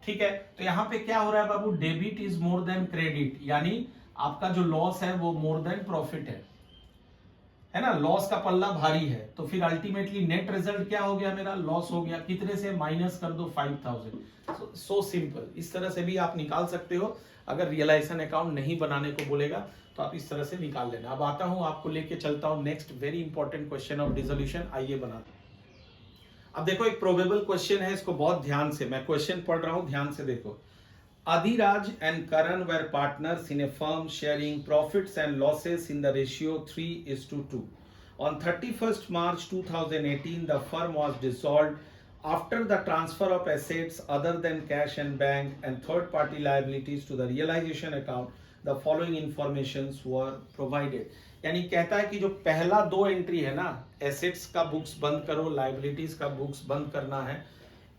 ठीक है। तो यहाँ पे क्या हो रहा है बाबू, debit is more than credit, यानी आपका जो लॉस है वो मोर देन प्रॉफिट है ना। लॉस का पल्ला भारी है, तो फिर अल्टीमेटली नेट रिजल्ट क्या हो गया, मेरा लॉस हो गया। कितने से? माइनस कर दो 5,000। So simple. इस तरह से भी आप निकाल सकते हो। अगर रियलाइजेशन अकाउंट नहीं बनाने को बोलेगा तो आप इस तरह से निकाल लेना। अब आता हूं, आपको लेके चलता हूं next very important question of dissolution. आइए बनाते हैं। अब देखो, एक प्रोबेबल क्वेश्चन है, इसको बहुत ध्यान से, मैं क्वेश्चन पढ़ रहा हूं, ध्यान से देखो। Adhiraj and Karan were partners in a firm sharing profits and losses in the ratio 3:2. On 31st March 2018, the firm was dissolved after the transfer of assets other than cash and bank and third-party liabilities to the realization account. The following informations were provided. यानी कहता है कि जो पहला दो एंट्री है ना, एसेट्स का बुक्स बंद करो, लाइबिलिटीज का बुक्स बंद करना है,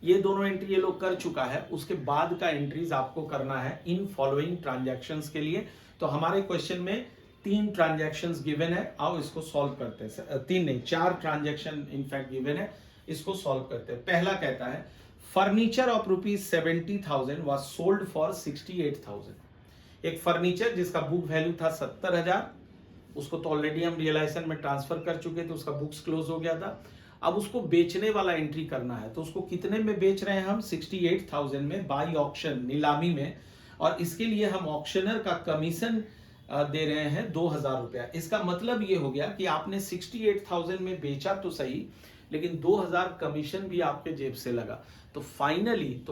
ये दोनों एंट्री ये लोग कर चुका है। उसके बाद का एंट्रीज आपको करना है इन फॉलोइंग ट्रांजैक्शंस के लिए। तो हमारे क्वेश्चन में 3 ट्रांजैक्शंस गिवन है। आओ इसको सॉल्व करते हैं। 3 नहीं, 4 ट्रांजैक्शन इनफैक्ट गिवन है, इसको सॉल्व करते हैं। पहला कहता है furniture of ₹70,000 was sold for 68,000। एक फर्नीचर जिसका बुक वैल्यू था 70,000, उसको तो ऑलरेडी हम रियलाइजेशन में ट्रांसफर कर चुके थे, उसका बुक्स क्लोज हो गया था। अब उसको बेचने वाला एंट्री करना है। तो उसको कितने में बेच रहे हैं हम? 68,000 में, बाई ऑक्शन, नीलामी में। और इसके लिए हम ऑक्शनर का कमीशन दे रहे हैं 2,000 रुपया। इसका मतलब ये हो गया कि आपने 68,000 में बेचा तो सही, लेकिन 2,000 कमीशन भी आपके जेब से लगा। तो फाइनली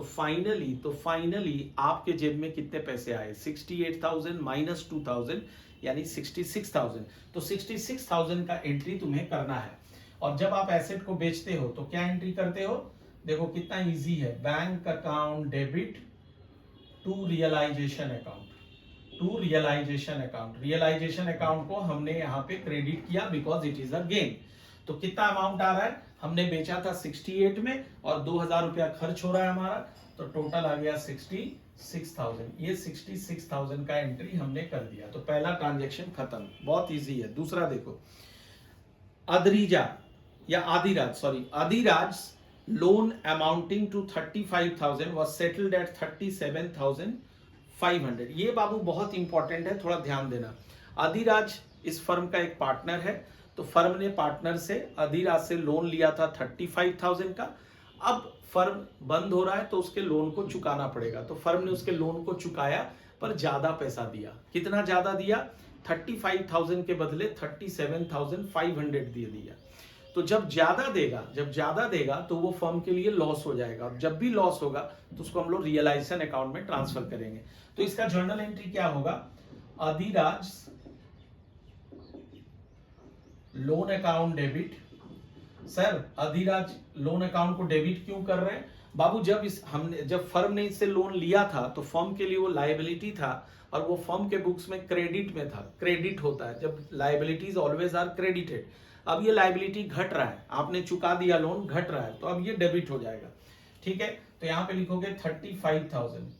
आपके जेब में कितने पैसे आए? 68,000 माइनस 2,000 यानी 66,000। तो 66,000 का एंट्री तुम्हें करना है। और जब आप एसेट को बेचते हो तो क्या एंट्री करते हो? देखो कितना इजी है। Bank account debit to realisation account, to realisation account. Realisation account को हमने यहाँ पे क्रेडिट किया because it is a gain. तो कितना अमाउंट आ रहा है? हमने बेचा था 68 में और 2,000 रुपया खर्च हो रहा है हमारा, तो टोटल आ गया 66,000। ये 66,000 का एंट्री हमने कर दिया। तो पहला ट्रांजेक्शन खत्म, बहुत इजी है। दूसरा देखो, Adhiraj loan amounting to 35,000 was settled at 37,500। ये बाबू बहुत इंपॉर्टेंट है, थोड़ा ध्यान देना। अधिराज इस फर्म का एक पार्टनर है, तो फर्म ने पार्टनर से अधिराज से लोन लिया था 35,000 का। अब फर्म बंद हो रहा है तो उसके लोन को चुकाना पड़ेगा। तो फर्म ने उसके लोन को चुकाया पर ज्यादा पैसा दिया। कितना ज्यादा दिया? 35,000 के बदले 37,500 दे दिया। तो जब ज्यादा देगा तो वो फर्म के लिए लॉस हो जाएगा। और जब भी लॉस होगा तो उसको हम लोग रियलाइजेशन अकाउंट में ट्रांसफर करेंगे। तो इसका जर्नल एंट्री क्या होगा? Adhiraj loan account debit sir Adhiraj loan account को डेबिट क्यों कर रहे हैं? बाबू जब फर्म ने इससे लोन लिया था तो फर्म के लिए वो लायबिलिटी था और वो फर्म के बुक्स में क्रेडिट में था। क्रेडिट होता है जब लायबिलिटीज ऑलवेज आर क्रेडिटेड। अब ये लायबिलिटी घट रहा है, आपने चुका दिया लोन, घट रहा है, तो अब ये डेबिट हो जाएगा। ठीक है, तो यहाँ पे लिखोगे 35,000।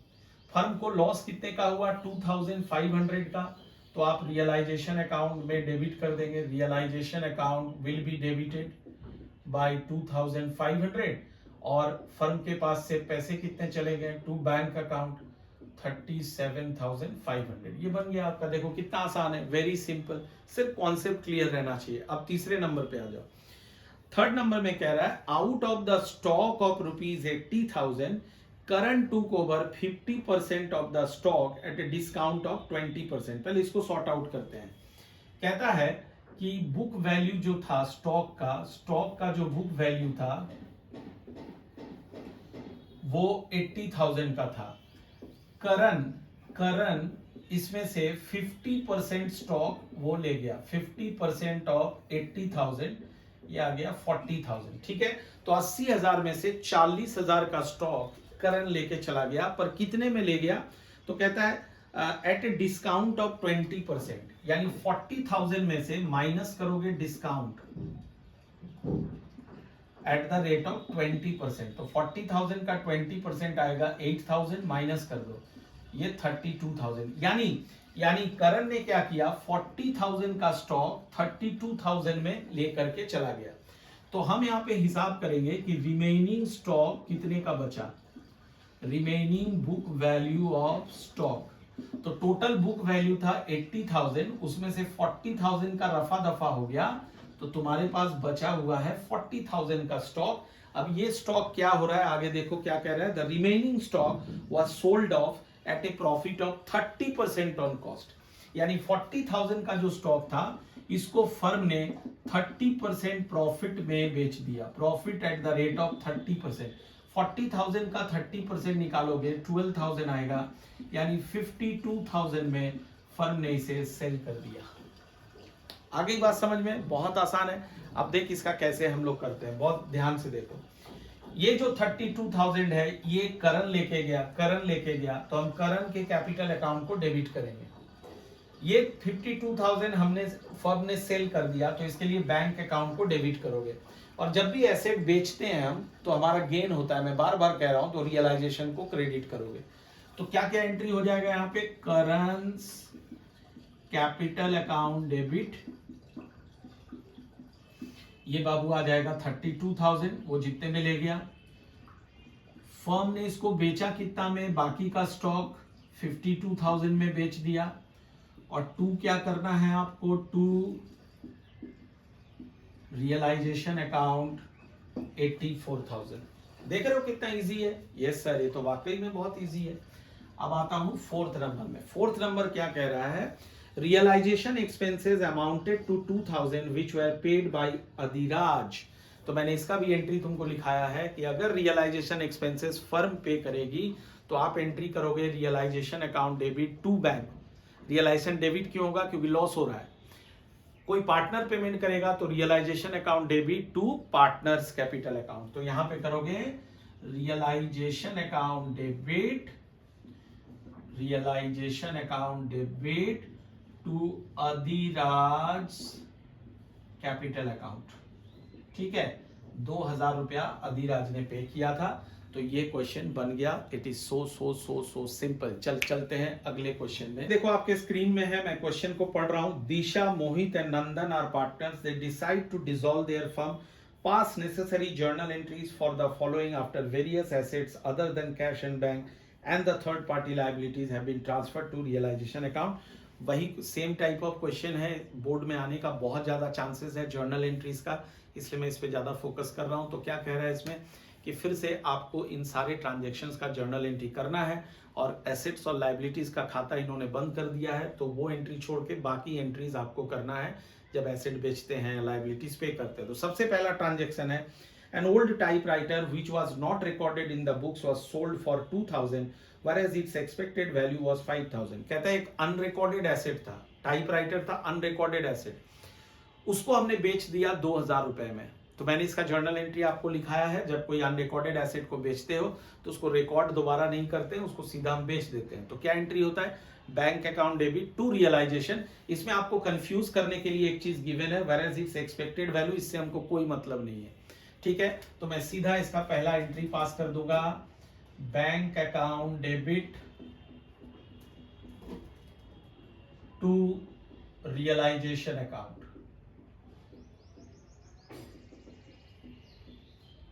फर्म को लॉस कितने का हुआ? 2,500 का, तो आप रियलाइजेशन अकाउंट में डेबिट कर देंगे। Realisation account will be debited by 2,500 और फर्म के पास से पैसे कितने चले गए टू बैंक अकाउंट? 37,500। ये बन गया आपका। देखो कितना आसान है, वेरी सिंपल, सिर्फ कॉन्सेप्ट क्लियर रहना चाहिए। अब तीसरे नंबर पे आ जाओ। थर्ड नंबर में कह रहा है out of the stock of ₹80,000 current took over 50% of the stock at a discount of 20%। पहले इसको सॉर्ट आउट करते हैं। कहता है कि बुक वैल्यू जो था स्टॉक का जो बुक वैल्यू था वो 80,000 का था। करण इसमें से 50% स्टॉक वो ले गया, 50% ऑफ 80,000 ये आ गया 40,000। ठीक है, तो 80,000 में से 40,000 का स्टॉक करण लेके चला गया, पर कितने में ले गया? तो कहता है एट ए डिस्काउंट ऑफ 20%, यानी 40,000 में से माइनस करोगे discount at the rate of 20%। तो 40,000 का 20% आएगा 8,000, माइनस कर दो, ये 32,000। यानी करण ने क्या किया? 40,000 का स्टॉक 32,000 में लेकर के चला गया। तो हम यहां पे हिसाब करेंगे कि रिमेनिंग स्टॉक कितने का बचा, remaining book value of stock. तो टोटल बुक वैल्यू था 80,000, उसमें से 40,000 का रफा दफा हो गया, तो तुम्हारे पास बचा हुआ है 40,000 का स्टॉक। अब ये स्टॉक क्या हो रहा है, आगे देखो क्या कह रहा है। The remaining stock was sold off at a profit of 30% on cost. यानी 40,000 का जो स्टॉक था इसको फर्म ने 30% प्रॉफिट में बेच दिया। Profit at the rate of 30%। 40,000 का 30% निकालोगे 12,000 आएगा, यानी 52,000 में फर्म ने इसे सेल कर दिया। आगे की बात समझ में? बहुत आसान है। अब देख इसका कैसे हम लोग करते हैं, बहुत ध्यान से देखो। ये जो 32,000 है ये करण लेके गया, तो हम करण के कैपिटल अकाउंट को डेबिट करेंगे। ये 52,000 हमने फर्म ने सेल कर दिया, तो इसके लिए बैंक अकाउंट को डेबिट करोगे। और जब भी एसेट बेचते हैं हम तो हमारा गेन होता है, मैं बार बार कह रहा हूं, तो रियलाइजेशन को क्रेडिट करोगे। तो क्या क्या एंट्री हो जाएगा यहाँ पे? करंस कैपिटल अकाउंट डेबिट, ये बाबू आ जाएगा 32,000, वो जितने में ले गया। फर्म ने इसको बेचा कितना में? बाकी का स्टॉक 52,000 में बेच दिया। और टू क्या करना है आपको? To realisation account 84,000। देख रहे हो कितना इजी है? यस सर, ये तो वाकई में बहुत इजी है। अब आता हूं फोर्थ नंबर में। फोर्थ नंबर क्या कह रहा है? Realisation expenses amounted to 2,000 which were paid by Adhiraj. तो मैंने इसका भी एंट्री तुमको लिखाया है कि अगर रियलाइजेशन एक्सपेंसेस फर्म पे करेगी तो आप एंट्री करोगे realisation account debit to bank. Realisation debit क्यों होगा? क्योंकि लॉस हो रहा है। कोई पार्टनर पेमेंट करेगा तो realisation account debit to partners capital account. तो यहां पे करोगे realisation account debit to Adhiraj capital account. ठीक है, 2,000 रुपया अधिराज ने पे किया था। तो ये क्वेश्चन बन गया। It is so simple. चलते हैं अगले क्वेश्चन में। देखो आपके स्क्रीन में है, मैं क्वेश्चन को पढ़ रहा हूं। Disha, Mohit and Nandan are partners. They decide to dissolve their firm, pass necessary journal entries for the following after various assets other than cash and bank and the third party liabilities have been transferred to realization account। वही सेम टाइप ऑफ क्वेश्चन है, बोर्ड में आने का बहुत ज्यादा चांसेस है जर्नल एंट्रीज का, इसलिए मैं इस पे ज्यादा फोकस कर रहा हूं। तो क्या कह रहा है इसमें कि फिर से आपको इन सारे ट्रांजैक्शंस का जर्नल एंट्री करना है और एसेट्स और लायबिलिटीज का खाता इन्होंने बंद कर दिया है, तो वो एंट्री छोड़ के बाकी एंट्रीज आपको करना है जब एसेट बेचते हैं, लायबिलिटीज पे करते हैं। तो सबसे पहला ट्रांजैक्शन है an old typewriter which was not recorded in the books was sold for 2,000 whereas its expected value was 5,000। कहता है एक अनरिकॉर्डेड एसेट था, टाइपराइटर था, अनरिकॉर्डेड एसेट, उसको हमने बेच दिया 2,000 रुपए में। तो मैंने इसका जर्नल एंट्री आपको लिखाया है। जब कोई अनरिकॉर्डेड एसेट को बेचते हो तो उसको रिकॉर्ड दोबारा नहीं करते हैं, उसको सीधा हम बेच देते हैं। तो क्या एंट्री होता है, bank account debit to realisation. इसमें आपको कंफ्यूज करने के लिए एक चीज गिवन है, whereas its expected value, इससे हमको कोई मतलब नहीं है। ठीक है, तो मैं सीधा इसका पहला एंट्री पास कर दूंगा, bank account debit to realisation account.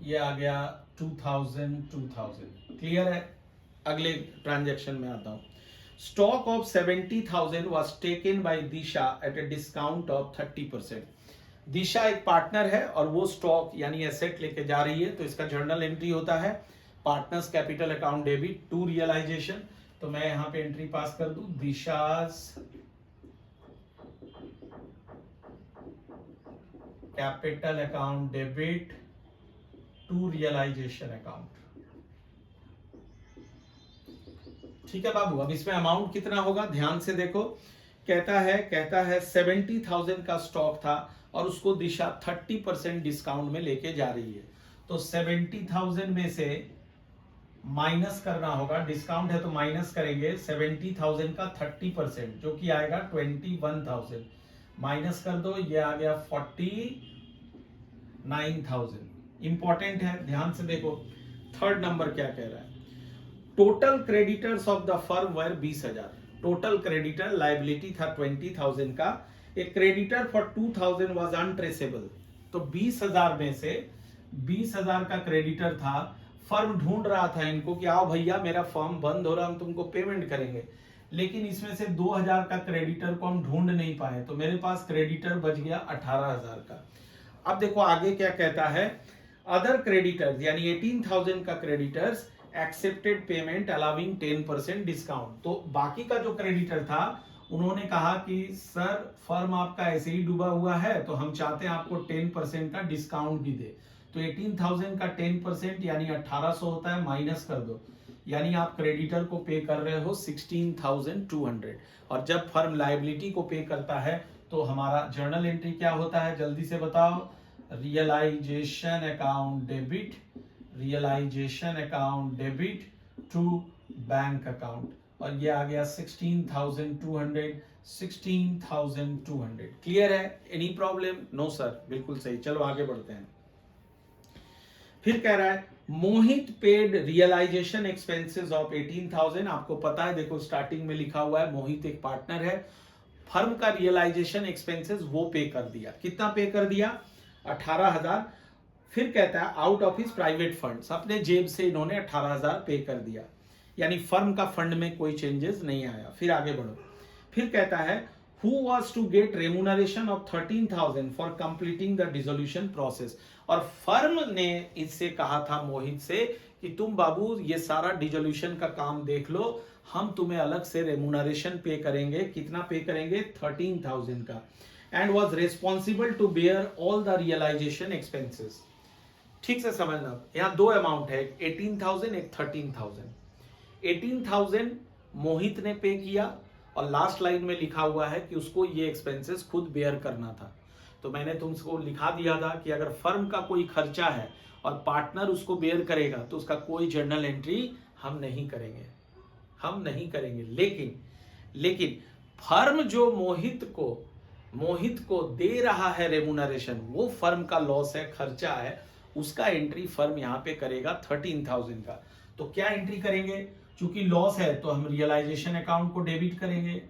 ये आ गया 2000। क्लियर है। अगले ट्रांजैक्शन में आता हूं। Stock of 70,000 was taken by Disha at a discount of 30%। दिशा एक पार्टनर है और वो स्टॉक यानी एसेट लेके जा रही है, तो इसका जर्नल एंट्री होता है partners capital account debit to realisation. तो मैं यहां पे एंट्री पास कर दूं, Disha's capital account debit to realisation account. ठीक है बाबू, अब इसमें अमाउंट कितना होगा ध्यान से देखो। कहता है 70,000 का स्टॉक था और उसको दिशा 30% डिस्काउंट में लेके जा रही है। तो 70,000 में से माइनस करना होगा, डिस्काउंट है तो माइनस करेंगे 70,000 का 30%, जो कि आएगा 21,000। माइनस कर दो, ये आ गया 49,000। इंपॉर्टेंट है, ध्यान से देखो। थर्ड नंबर क्या कह रहा है, total creditors of the firm were 20,000। Total creditor liability था 20,000 का, एक क्रेडिटर फॉर 2,000 वाज अनट्रेसेबल। तो 20,000 में से 20,000 का क्रेडिटर था, फर्म ढूंढ रहा था इनको कि आओ भैया मेरा फर्म बंद हो रहा, हम तुमको पेमेंट करेंगे, लेकिन इसमें से 2,000 का क्रेडिटर को हम ढूंढ नहीं पाए, तो मेरे पास क्रेडिटर बच गया 18,000 का। अब देखो आगे क्या कहता है, अदर क्रेडिटर्स यानी 18,000 का creditors accepted payment allowing 10% discount. तो बाकी का जो क्रेडिटर था उन्होंने कहा कि सर फर्म आपका ऐसे ही डूबा हुआ है, तो हम चाहते हैं आपको 10% का डिस्काउंट भी दे। तो 18,000 का 10% यानी 1800 होता है, माइनस कर दो, यानी आप क्रेडिटर को पे कर रहे हो 16,200। और जब फर्म लायबिलिटी को पे करता है तो हमारा जर्नल एंट्री क्या होता है, जल्दी से बताओ, realisation account debit, realisation account debit to bank account, और ये आ गया 16,200। 16,200 क्लियर है, एनी प्रॉब्लम? नो सर, बिल्कुल सही। चलो आगे बढ़ते हैं। फिर कह रहा है मोहित पेड रियलाइजेशन एक्सपेंसेस ऑफ 18,000। आपको पता है, देखो स्टार्टिंग में लिखा हुआ है मोहित एक पार्टनर है, फर्म का रियलाइजेशन एक्सपेंसेस वो पे कर दिया। कितना पे कर दिया, 18,000। फिर कहता है out of his private funds, अपने जेब से इन्होंने 18,000 पे कर दिया, यानी फर्म का फंड में कोई चेंजेस नहीं आया। फिर आगे बढ़ो, फिर कहता है who was to get remuneration of 13,000 for completing the dissolution process। और फर्म ने इससे कहा था मोहित से कि तुम बाबू ये सारा डिसोल्यूशन का काम देख लो, हम तुम्हें अलग से रेमुनरेशन पे करेंगे। कितना पे करेंगे, 13,000 का। And was responsible to bear all the realisation expenses. ठीक से समझना, यहाँ दो अमाउंट है, 18,000 एक 13,000। 18,000 मोहित ने पे किया और लास्ट लाइन में लिखा हुआ है कि उसको ये एक्सपेंसेस खुद बेयर करना था। तो मैंने तुमको लिखा दिया था कि अगर फर्म का कोई खर्चा है और पार्टनर उसको बेयर करेगा तो उसका कोई जर्नल एंट्री हम नहीं करेंगे, हम नहीं करेंगे। लेकिन फर्म जो मोहित को दे रहा है रेमुनरेशन, वो फर्म का लॉस है, खर्चा है, उसका एंट्री फर्म यहाँ पे करेगा 13,000 का। तो क्या एंट्री करेंगे, चूंकि लॉस है तो हम रियलाइजेशन अकाउंट को डेबिट करेंगे,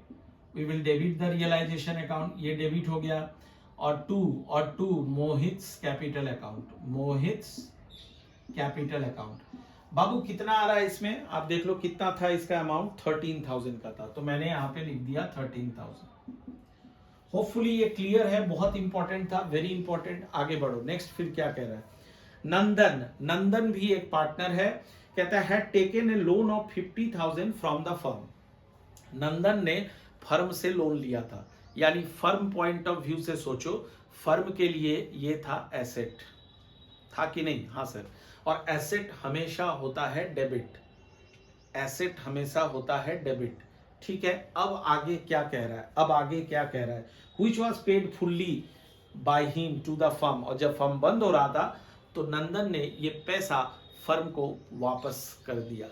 we will debit the realisation account, ये डेबिट हो गया। और to Mohit's capital account, Mohit's capital account. बाबू कितना आ रहा है इसमें, आप देख लो कितना था इसका अमाउंट, 13,000 का था, तो मैंने यहाँ पे लिख दिया 13,000। होपफुली ये क्लियर है, बहुत इंपॉर्टेंट था, वेरी इंपॉर्टेंट। आगे बढ़ो, नेक्स्ट फिर क्या कह रहा है, नंदन भी एक पार्टनर है। कहता है taken a loan of 50,000 from the firm. Nandan ने फर्म से लोन लिया था, यानी फर्म पॉइंट ऑफ व्यू से सोचो, फर्म के लिए ये था एसेट, था कि नहीं? हाँ सर। और एसेट हमेशा होता है डेबिट, एसेट हमेशा होता है डेबिट। ठीक है, अब आगे क्या कह रहा है, which was paid fully by him to the firm, और जब फर्म बंद हो रहा था तो नंदन ने ये पैसा फर्म को वापस कर दिया।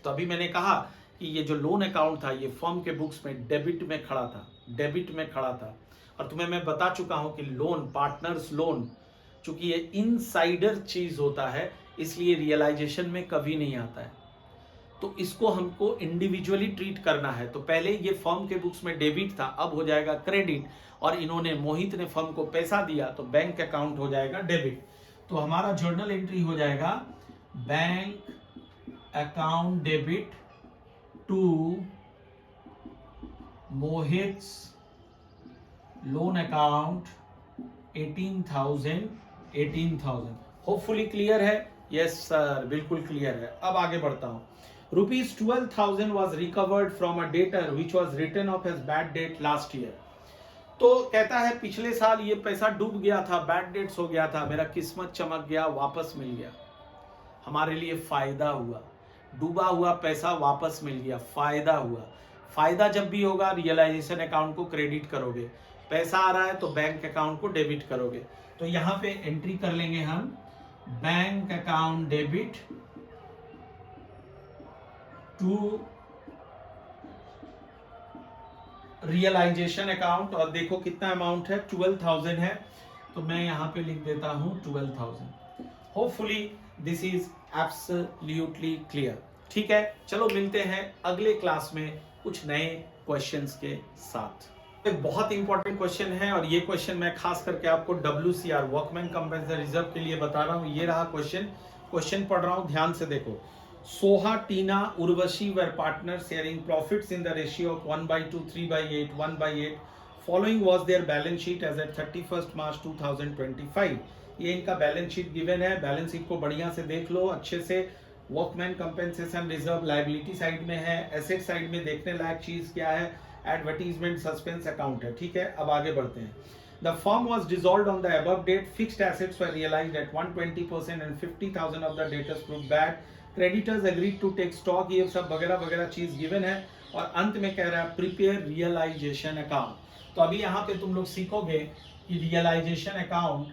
तो अभी मैंने कहा कि ये जो लोन अकाउंट था ये फर्म के बुक्स में डेबिट में खड़ा था, डेबिट में खड़ा था। और तुम्हें मैं बता चुका हूं कि लोन, पार्टनर्स लोन, चूंकि ये इनसाइडर चीज होता है इसलिए रियलाइजेशन में कभी नहीं आता है, तो इसको हमको इंडिविजुअली ट्रीट करना है। तो पहले ये फर्म के बुक्स में डेबिट था, अब हो जाएगा क्रेडिट, और इन्होंने, मोहित ने फर्म को पैसा दिया तो बैंक अकाउंट हो जाएगा डेबिट। तो हमारा जर्नल एंट्री हो जाएगा bank account debit to Mohit's loan account 18,000। Hopefully clear है? यस सर, बिल्कुल क्लियर है। अब आगे बढ़ता हूं। Rupees 12,000 was recovered from a debtor which was written off as bad debt last year. तो कहता है पिछले साल ये पैसा डूब गया था, बैड डेट्स हो गया था, मेरा किस्मत चमक गया, वापस मिल गया। हमारे लिए फायदा हुआ, डूबा हुआ पैसा वापस मिल गया, फायदा हुआ। फायदा जब भी होगा रियलाइजेशन अकाउंट को क्रेडिट करोगे, पैसा आ रहा है तो बैंक अकाउंट को डेबिट करोगे। तो यहां पे एंट्री कर लेंगे हम bank account debit to realisation account, और देखो कितना अमाउंट है, 12,000 है, तो मैं यहां पे लिख देता हूं 12,000। Hopefully this is absolutely clear. ठीक है, चलो मिलते हैं अगले क्लास में कुछ नए क्वेश्चंस के साथ। एक बहुत इंपॉर्टेंट क्वेश्चन है, और ये क्वेश्चन मैं खास करके आपको WCR वर्कमैन कंपनसेशन रिजर्व के लिए बता रहा हूं। ये रहा क्वेश्चन पढ़ रहा हूं, ध्यान से देखो। सोहा, टीना, Urvashi were partners sharing profits in the ratio of 1/2, 3/8, 1/8. Following was their balance sheet as at 31st March 2025. ये इनका बैलेंस शीट गिवन है। बैलेंस शीट को बढ़िया से देख लो अच्छे से। Workman compensation reserve liability side में है, एसेट साइड में देखने लायक चीज क्या है, एडवर्टीजमेंट सस्पेंस अकाउंट है। ठीक है, अब आगे बढ़ते हैं। The firm was dissolved on the above date. Fixed assets were realized at 120% and 50,000 of the debtors proved bad. Creditors agreed to take stock, ये सब वगैरह वगैरह चीज गिवन है। और अंत में कह रहा है प्रिपेयर रियलाइजेशन अकाउंट। तो अभी यहाँ पे तुम लोग सीखोगे कि रियलाइजेशन अकाउंट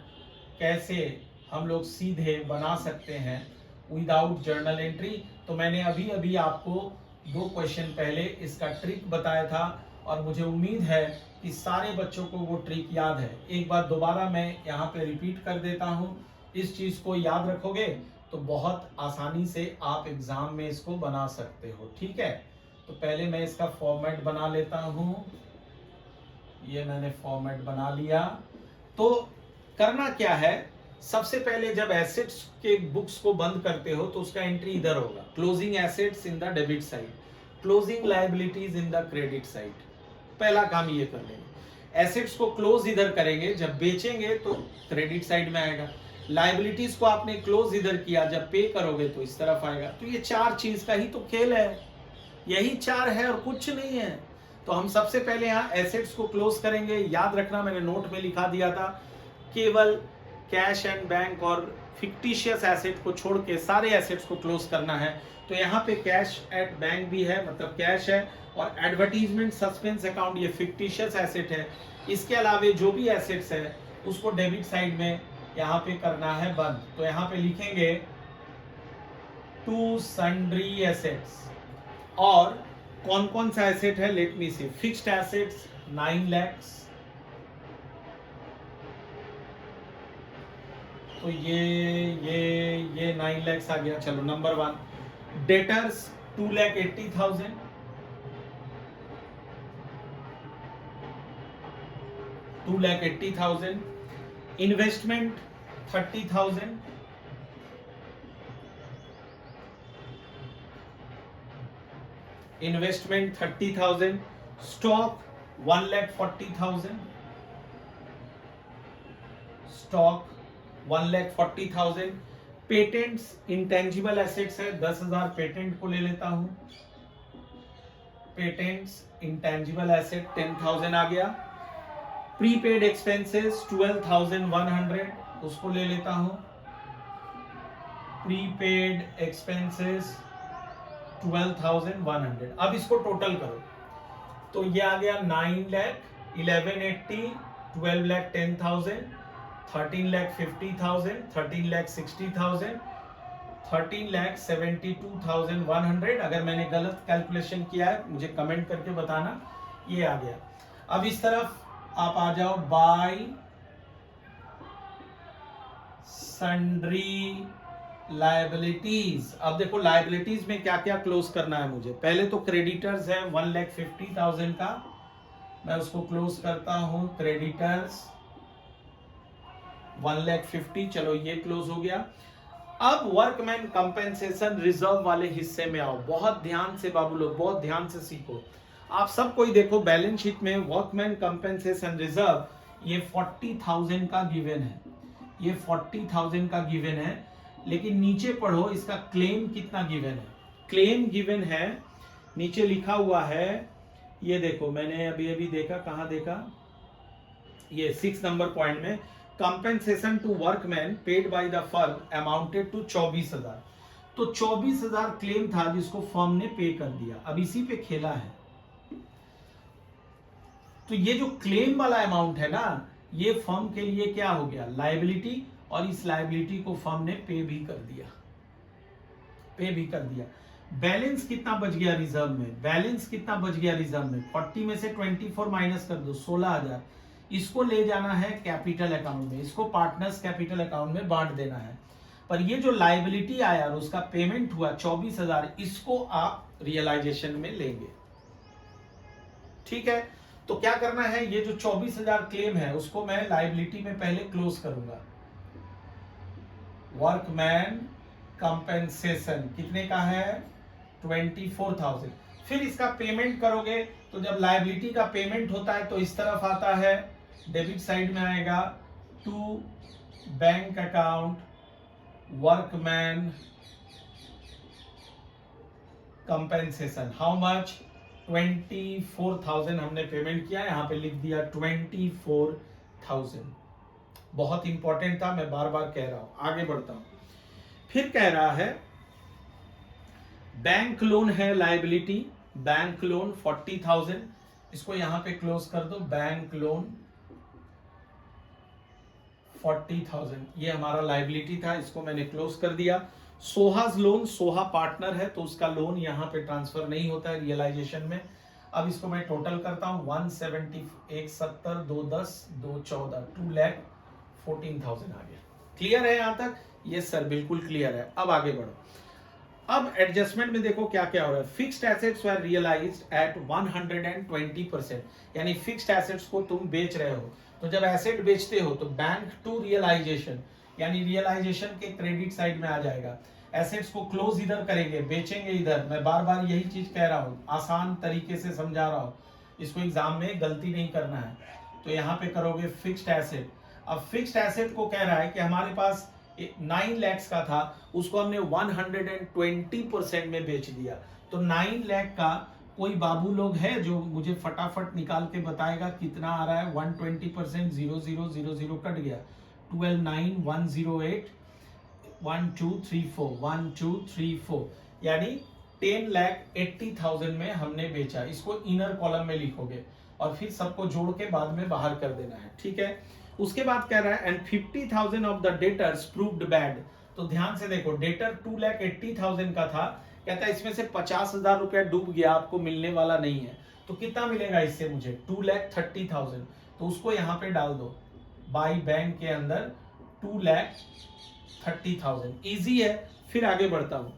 कैसे हम लोग सीधे बना सकते हैं विदाउट जर्नल एंट्री। तो मैंने अभी अभी आपको 2 क्वेश्चन पहले इसका ट्रिक बताया था, और मुझे उम्मीद है कि सारे बच्चों को वो ट्रिक याद है। एक बार दोबारा मैं यहाँ पे रिपीट कर देता हूँ। इस चीज को याद रखोगे तो बहुत आसानी से आप एग्जाम में इसको बना सकते हो। ठीक है, तो पहले मैं इसका फॉर्मेट बना लेता हूँ। ये मैंने फॉर्मेट बना लिया। तो करना क्या है, सबसे पहले जब एसेट्स के बुक्स को बंद करते हो तो उसका एंट्री इधर होगा, closing assets in the debit side, closing liabilities in the credit side. पहला काम ये कर लेंगे। एसेट्स को क्लोज इधर करेंगे, जब बेचेंगे तो क्रेडिट साइड में आएगा। लायबिलिटीज को आपने क्लोज इधर किया, जब पे करोगे तो इस तरफ आएगा। तो ये 4 चीज का ही तो खेल है, यही 4 है और कुछ नहीं है। तो हम सबसे पहले यहाँ एसेट्स को क्लोज करेंगे। याद रखना मैंने नोट में लिखा दिया था, केवल कैश एंड बैंक और फिक्टिशियस एसेट को छोड़ के सारे एसेट्स को क्लोज करना है। तो यहाँ पे कैश एट बैंक भी है, मतलब कैश है, और एडवर्टीजमेंट सस्पेंस अकाउंट ये फिक्टिशियस एसेट है। इसके अलावे जो भी एसेट्स है उसको डेबिट साइड में यहाँ पे करना है बंद। तो यहाँ पे लिखेंगे टू सन्ड्री एसेट्स। और कौन कौन सा एसेट है, लेट मी सी। फिक्स्ड एसेट्स 9 lakhs, तो ये 9 lakhs आ गया। चलो number 1। Debtors 2,80,000, investment 30,000, investment 30,000, stock 1,40,000, stock 1,40,000, patents intangible assets है 10,000, पेटेंट को ले लेता हूं। पेटेंट्स इंटेंजिबल एसेट 10,000 आ गया। प्रीपेड एक्सपेंसेस 12,100, उसको ले लेता हूं। Prepaid expenses 12,100। अब इसको टोटल करो तो ये आ गया 9 लाख, 1180, 12,10,000, 13,50,000, 13,60,000, 13,72,100। अगर मैंने गलत कैलकुलेशन किया है मुझे कमेंट करके बताना। ये आ गया। अब इस तरफ आप आ जाओ, बाय सन्ड्री लायबिलिटीज। अब देखो लायबिलिटीज में क्या क्या क्लोज करना है मुझे। पहले तो क्रेडिटर्स है 1,50,000 का, मैं उसको क्लोज करता हूं। क्रेडिटर्स 1,50,000, चलो ये क्लोज हो गया। अब वर्कमैन कंपेंसेशन रिजर्व वाले हिस्से में आओ। बहुत ध्यान से बाबू लोग, बहुत ध्यान से सीखो। आप सब कोई देखो बैलेंस शीट में वर्कमैन कंपेंसेशन रिजर्व ये 40,000 का गिवन है, ये 40,000 का गिवन है। लेकिन नीचे पढ़ो इसका क्लेम कितना गिवन है। क्लेम गिवन है, नीचे लिखा हुआ है, ये देखो मैंने अभी अभी देखा, कहां देखा, ये 6 नंबर पॉइंट में, compensation to workman paid by the firm amounted to 24,000। तो 24,000 क्लेम था जिसको फर्म ने पे कर दिया। अब इसी पे खेला है। तो ये जो क्लेम वाला अमाउंट है ना, ये फर्म के लिए क्या हो गया, लायबिलिटी, और इस लायबिलिटी को फर्म ने पे भी कर दिया, पे भी कर दिया। बैलेंस कितना बच गया रिजर्व में, बैलेंस कितना बच गया रिजर्व में, 40 में से 24 माइनस कर दो, 16,000। इसको ले जाना है कैपिटल अकाउंट में, इसको पार्टनर्स कैपिटल अकाउंट में बांट देना है। पर ये जो लायबिलिटी आया और उसका पेमेंट हुआ 24,000, इसको आप रियलाइजेशन में लेंगे। ठीक है, तो क्या करना है, ये जो 24,000 क्लेम है उसको मैं लायबिलिटी में पहले क्लोज करूंगा। वर्कमैन कंपेंसेशन कितने का है, 24,000। फिर इसका पेमेंट करोगे तो जब लायबिलिटी का पेमेंट होता है तो इस तरफ आता है, डेबिट साइड में आएगा, to bank account workman compensation. How much, 24,000 हमने पेमेंट किया, यहां पे लिख दिया 24,000। बहुत इंपॉर्टेंट था, मैं बार बार कह रहा हूं। आगे बढ़ता हूं। फिर कह रहा है बैंक लोन है लायबिलिटी, बैंक लोन 40,000, इसको यहां पे क्लोज कर दो। बैंक लोन 40,000 ये हमारा लायबिलिटी था, इसको मैंने क्लोज कर दिया। सोहाज लोन, सोहा पार्टनर है तो उसका लोन यहां पे ट्रांसफर नहीं होता है रियलाइजेशन में। अब इसको मैं टोटल करता हूं, 170, 170, 210, 214, 2,14,000 आ गया। क्लियर है यहां तक? यस सर, बिल्कुल क्लियर है। अब आगे बढ़ो। अब एडजस्टमेंट में देखो क्या क्या हो रहा है। Fixed assets were realised at 120%, यानी फिक्स्ड एसेट्स को तुम बेच रहे हो। तो जब एसेट बेचते हो तो बैंक टू रियलाइजेशन, यानी रियलाइजेशन के क्रेडिट साइड में आ जाएगा। एसेट्स को क्लोज इधर करेंगे, बेचेंगे इधर। मैं बार बार यही चीज कह रहा हूं, आसान तरीके से समझा रहा हूं, इसको एग्जाम में गलती नहीं करना है। तो यहाँ पे करोगे फिक्स्ड एसेट। अब फिक्स्ड एसेट को कह रहा है कि हमारे पास 9 लाख का था, उसको हमने 120% में बेच दिया। तो 9 लाख का कोई बाबू लोग है जो मुझे फटाफट निकाल के बताएगा कितना आ रहा है। 120%, 0000 कट गया, 12,9,108, 1 2 3 4, 1 2 3 4, यानी 10,80,000 में हमने बेचा। इसको इनर कॉलम में लिखोगे और फिर सबको जोड़ के बाद में बाहर कर देना है। ठीक है, उसके बाद कह रहा है and 50,000 of the debtors proved bad. तो ध्यान से देखो, डेटर 2,80,000 का था, कहता है इसमें से 50,000 रुपया डूब गया, आपको मिलने वाला नहीं है। तो कितना मिलेगा इससे मुझे, 2,30,000। तो उसको यहाँ पे डाल दो, बाई बैंक के अंदर 2,30,000। इजी है। फिर आगे बढ़ता हूं।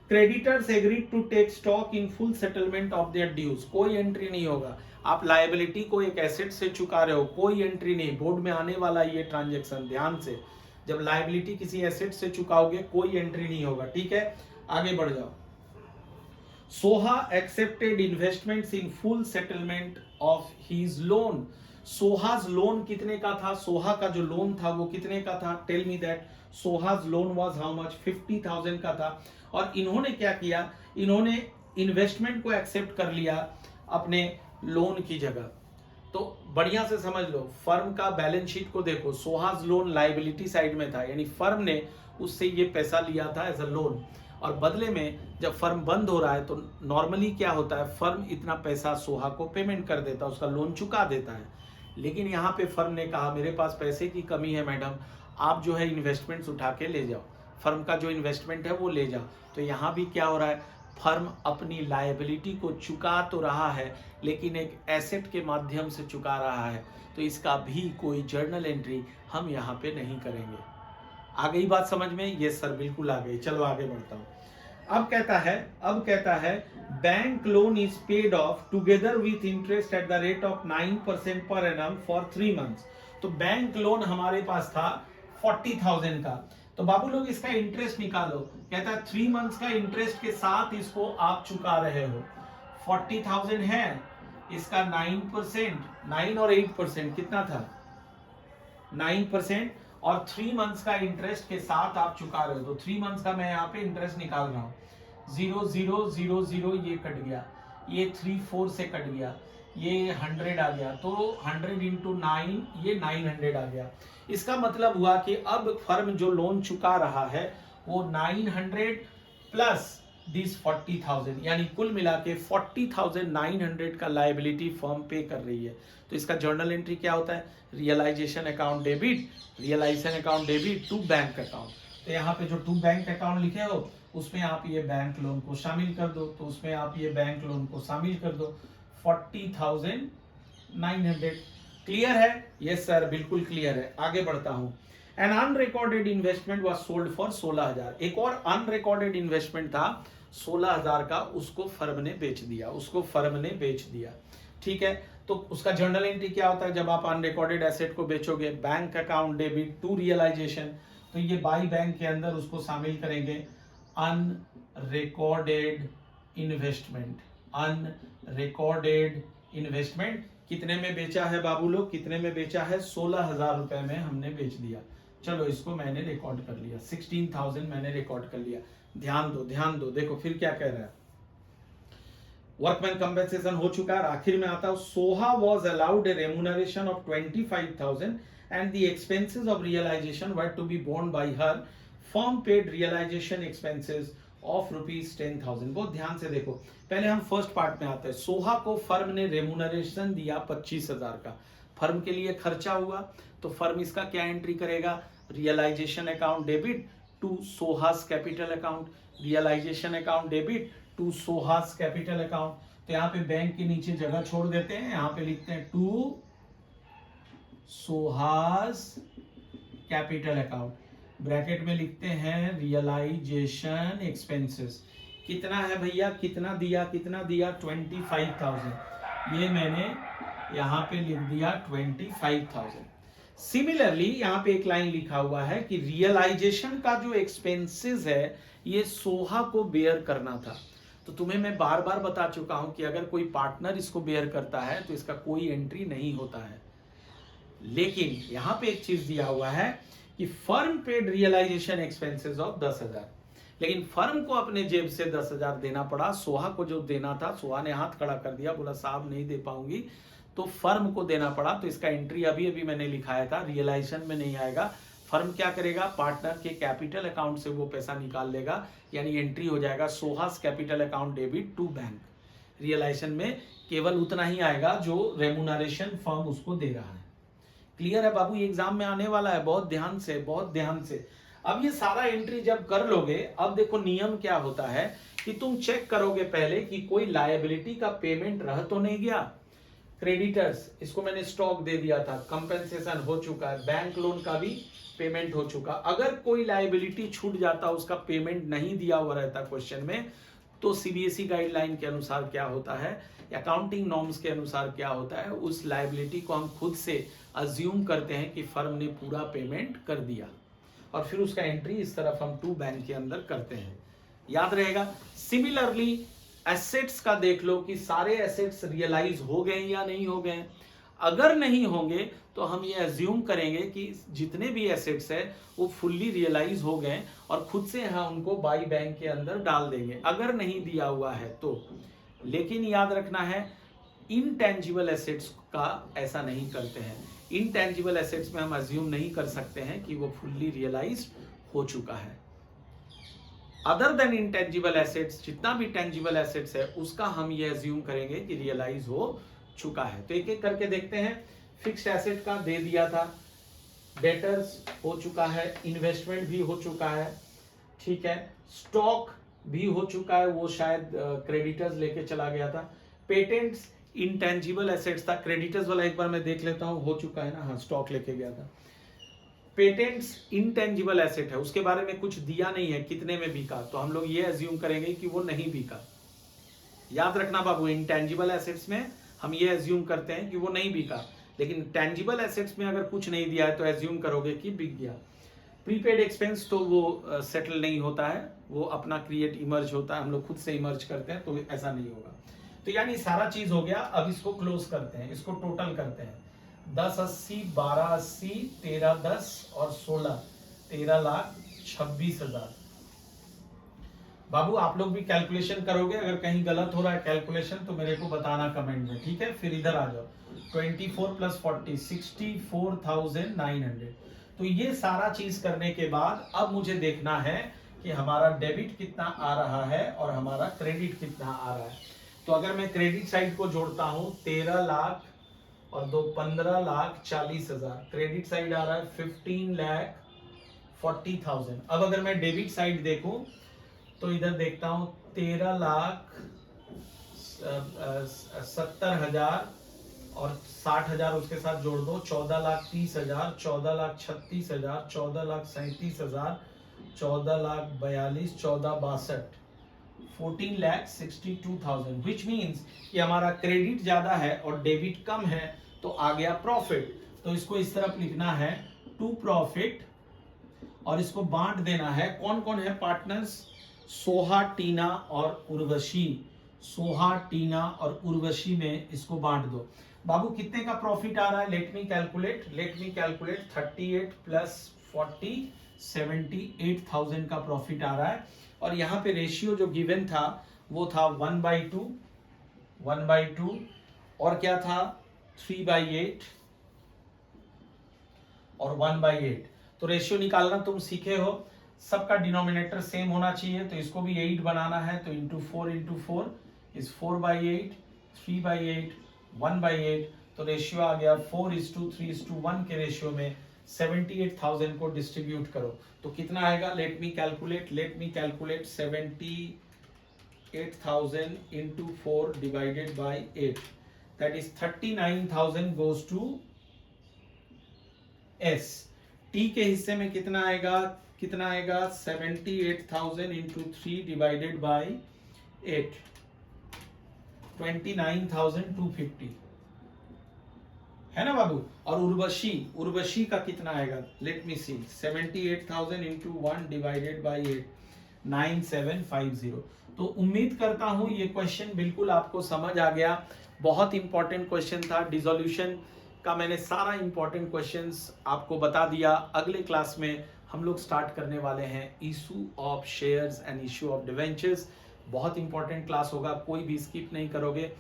Creditors agreed to take stock in full settlement of their dues. कोई एंट्री नहीं होगा, आप लायबिलिटी को एक एसेट से चुका रहे हो, कोई एंट्री नहीं। बोर्ड में आने वाला ये ट्रांजैक्शन, ध्यान से, जब लायबिलिटी किसी एसेट से चुकाओगे कोई एंट्री नहीं होगा। ठीक है, आगे बढ़ जाओ। Soha accepted investments in full settlement of his loan. Soha's loan कितने का था, सोहा का जो लोन था वो कितने का था, tell me that. Soha's loan was how much, 50,000 का था। और इन्होंने क्या किया, इन्होंने इन्वेस्टमेंट को एक्सेप्ट कर लिया अपने लोन की जगह। तो बढ़िया से समझ लो, फर्म का बैलेंस शीट को देखो, सोहाज लोन लायबिलिटी साइड में था, यानी फर्म ने उससे ये पैसा लिया था एज अ लोन। और बदले में जब फर्म बंद हो रहा है तो नॉर्मली क्या होता है, फर्म इतना पैसा सोहा को पेमेंट कर देता है, उसका लोन चुका देता है। लेकिन यहाँ पे फर्म ने कहा मेरे पास पैसे की कमी है मैडम, आप जो है इन्वेस्टमेंट्स उठा के ले जाओ, फर्म का जो इन्वेस्टमेंट है वो ले जाओ। तो यहाँ भी क्या हो रहा है, फर्म अपनी लायबिलिटी को चुका तो रहा है लेकिन एक एसेट के माध्यम से चुका रहा है, तो इसका भी कोई जर्नल एंट्री हम यहाँ पे नहीं करेंगे। आ गई बात समझ में? ये सर बिल्कुल आ गई। चलो आगे बढ़ता हूँ। अब कहता है bank loan is paid of together with interest at the rate of 9% per annum for 3 months. तो बैंक लोन हमारे पास था 40,000 का, तो बाबू लोग इसका इंटरेस्ट निकालो। कहता है 3 मंथ्स का इंटरेस्ट के साथ इसको आप चुका रहे हो। 40,000 है, इसका 9%, 9 और 8% कितना था, 9%, और 3 मंथ्स का इंटरेस्ट के साथ आप चुका रहे हो। तो 3 मंथ्स का मैं यहाँ पे इंटरेस्ट निकाल रहा हूँ। 0 0 0 0 ये कट गया, ये 3 4 से कट गया, ये 100 आ गया, तो 100 इंटू 9 ये 900 आ गया। इसका मतलब हुआ कि अब फर्म जो लोन चुका रहा है वो 900 प्लस दिस 40,000, यानी कुल मिला के 40,900 का लायबिलिटी फर्म पे कर रही है। तो इसका जर्नल एंट्री क्या होता है, realisation account debit, realisation account debit to bank account. तो यहाँ पे जो टू बैंक अकाउंट लिखे हो उसमें आप ये बैंक लोन को शामिल कर दो, तो उसमें आप ये बैंक लोन को शामिल कर दो। 40,900 क्लियर है? यस सर बिल्कुल क्लियर है। आगे बढ़ता हूं। An unrecorded investment was sold for 16,000। एक और अनरिकॉर्डेड इन्वेस्टमेंट था 16,000 का, उसको फर्म ने बेच दिया। ठीक है, तो उसका जर्नल एंट्री क्या होता है जब आप अनरिकॉर्डेड एसेट को बेचोगे, bank account debit to realisation. तो ये बाई बैंक के अंदर उसको शामिल करेंगे, अनरिकॉर्डेड इन्वेस्टमेंट कितने में बेचा है बाबू लोग, कितने में बेचा है, 16,000 रुपए में हमने बेच दिया। चलो इसको मैंने रिकॉर्ड कर लिया, 16,000 मैंने रिकॉर्ड कर लिया। ध्यान दो, देखो फिर क्या कह रहा है, वर्कमैन कंपेंसेशन हो चुका है। आखिर में आता है, Soha was allowed a remuneration of 25,000 and the expenses of realisation were to be borne by her. Firm paid realisation expenses of ₹10,000। बहुत ध्यान से देखो, पहले हम फर्स्ट पार्ट में आते हैं। सोहा को फर्म ने रेम्यूनरेशन दिया 25,000 का, फर्म के लिए खर्चा हुआ, तो फर्म इसका क्या एंट्री करेगा, realisation account debit to Soha's capital account, realisation account debit to Soha's capital account. तो यहाँ पे बैंक के नीचे जगह छोड़ देते हैं, यहाँ पे लिखते हैं to Soha's capital account, bracket में लिखते हैं रियलाइजेशन एक्सपेंसेस। कितना है भैया, कितना दिया 25,000, ये मैंने यहाँ पे लिख दिया 25,000। सिमिलरली यहाँ पे एक लाइन लिखा हुआ है कि रियलाइजेशन का जो एक्सपेंसेस है ये सोहा को बेयर करना था। तो तुम्हें मैं बार बार बता चुका हूं कि अगर कोई पार्टनर इसको बेयर करता है तो इसका कोई एंट्री नहीं होता है। लेकिन यहाँ पे एक चीज दिया हुआ है कि firm paid realisation expenses of 10,000, लेकिन फर्म को अपने जेब से 10,000 देना पड़ा। सोहा को जो देना था, सोहा ने हाथ खड़ा कर दिया, बोला साहब नहीं दे पाऊंगी, तो फर्म को देना पड़ा। तो इसका एंट्री अभी मैंने लिखाया था, रियलाइजेशन में नहीं आएगा। फर्म क्या करेगा, पार्टनर के कैपिटल अकाउंट से वो पैसा निकाल लेगा, यानी एंट्री हो जाएगा Soha's capital account debit to bank. Realisation में केवल उतना ही आएगा जो रेम्यूनरेशन फर्म उसको दे रहा है। क्लियर है बाबू, ये एग्जाम में आने वाला है, बहुत ध्यान से। अब ये सारा एंट्री जब कर लोगे, अब देखो नियम क्या होता है कि तुम चेक करोगे पहले कि कोई लायबिलिटी का पेमेंट रह तो नहीं गया। क्रेडिटर्स, इसको मैंने स्टॉक दे दिया था, कंपेंसेशन हो चुका है, बैंक लोन का भी पेमेंट हो चुका। अगर कोई लायबिलिटी छूट जाता, उसका पेमेंट नहीं दिया हुआ रहता क्वेश्चन में, तो सीबीएसई गाइडलाइन के अनुसार क्या होता है, अकाउंटिंग नॉर्म्स के अनुसार क्या होता है, उस लायबिलिटी को हम खुद से अज्यूम करते हैं कि फर्म ने पूरा पेमेंट कर दिया, और फिर उसका एंट्री इस तरफ हम टू बैंक के अंदर करते हैं। याद रहेगा। सिमिलरली एसेट्स का देख लो कि सारे एसेट्स रियलाइज हो गए या नहीं हो गए। अगर नहीं होंगे तो हम ये अज्यूम करेंगे कि जितने भी एसेट्स है वो फुल्ली रियलाइज हो गए और खुद से हम उनको बाई बैंक के अंदर डाल देंगे, अगर नहीं दिया हुआ है तो। लेकिन याद रखना है, इनटेंजिबल एसेट्स का ऐसा नहीं करते हैं। इनटेंजिबल एसेट्स में हम अज्यूम नहीं कर सकते हैं कि वो फुल्ली रियलाइज हो चुका है। अदर देन इंटेंजिबल एसेट्स, जितना भी टेंजिबल एसेट्स है उसका हम ये अज्यूम करेंगे कि रियलाइज हो चुका है। तो एक एक करके देखते हैं। फिक्स्ड एसेट का दे दिया था, डेटर्स हो चुका है, इन्वेस्टमेंट भी हो चुका है, ठीक है, स्टॉक भी हो चुका है, वो शायद क्रेडिटर्स लेके चला गया था, पेटेंट्स इंटेंजिबल एसेट्स था, क्रेडिटर्स वाला एक बार मैं देख लेता हूं, हो चुका है ना, हाँ स्टॉक लेके गया था, पेटेंट्स इंटेंजिबल एसेट है, उसके बारे में कुछ दिया नहीं है कितने में बिका, तो हम लोग ये एज्यूम करेंगे कि वो नहीं बिका। याद रखना बाबू, इंटेंजिबल एसेट्स में हम ये एज्यूम करते हैं कि वो नहीं बिका, लेकिन टेंजिबल एसेट्स में अगर कुछ नहीं दिया है तो एज्यूम करोगे कि बिक गया। प्रीपेड एक्सपेंस तो वो सेटल नहीं होता है, वो अपना क्रिएट इमर्ज होता है, हम लोग खुद से इमर्ज करते हैं, तो ऐसा नहीं होगा। तो यानी सारा चीज हो गया, अब इसको क्लोज करते हैं, इसको टोटल करते हैं, 1080, 1280, 1310 और 16, 13,26,000। बाबू आप लोग भी कैलकुलेशन करोगे, अगर कहीं गलत हो रहा है कैलकुलेशन तो मेरे को बताना कमेंट में, ठीक है। फिर इधर आ जाओ, 24 + 40, 64,900। तो ये सारा चीज करने के बाद अब मुझे देखना है कि हमारा डेबिट कितना आ रहा है और हमारा क्रेडिट कितना आ रहा है। तो अगर मैं क्रेडिट साइड को जोड़ता हूं 13 लाख और 15,40,000, क्रेडिट साइड आ रहा है 15,40,000। अब अगर मैं डेबिट साइड देखूं तो इधर देखता हूं 13,70,000 और 60,000 उसके साथ जोड़ दो, 14,30,000, 14,36,000, 14,37,000, 14,42,000, 14,62,000, 14,62,000, विच मीन्स कि हमारा क्रेडिट ज्यादा है और डेबिट कम है, तो आ गया प्रॉफिट। तो इसको इस तरफ लिखना है टू प्रॉफिट और इसको बांट देना है, कौन कौन है पार्टनर्स, सोहा, टीना और उर्वशी, सोहा, टीना और उर्वशी में इसको बांट दो। बाबू कितने का प्रॉफिट आ रहा है, लेट मी कैलकुलेट 38 + 40, 78,000 का प्रॉफिट आ रहा है। और यहाँ पे रेशियो जो गिवन था वो था 1/2, 1/2 और क्या था 3/8 और 1/8। तो रेशियो निकालना तुम सीखे हो, सबका डिनोमिनेटर सेम होना चाहिए, तो इसको भी 8 बनाना है, तो इंटू 4 इज 4/8, 3/8, 1/8। तो रेशियो आ गया 4:3:1 के रेशियो में 78,000 को डिस्ट्रीब्यूट करो तो कितना आएगा, let me calculate 78,000 into 4 divided by 8, that is 39,000 goes to S। T के हिस्से में कितना आएगा 78,000 into 3 divided by 8, 29,250 है ना बाबू। और उर्वशी का कितना आएगा, let me C, 78,000 into 1 divided by 8, 9750। तो उम्मीद करता हूं ये क्वेश्चन बिल्कुल आपको समझ आ गया, बहुत इंपॉर्टेंट क्वेश्चन था। डिसोल्यूशन का मैंने सारा इंपॉर्टेंट क्वेश्चंस आपको बता दिया। अगले क्लास में हम लोग स्टार्ट करने वाले हैं issue of shares and issue of debentures. बहुत इंपॉर्टेंट क्लास होगा, कोई भी स्किप नहीं करोगे।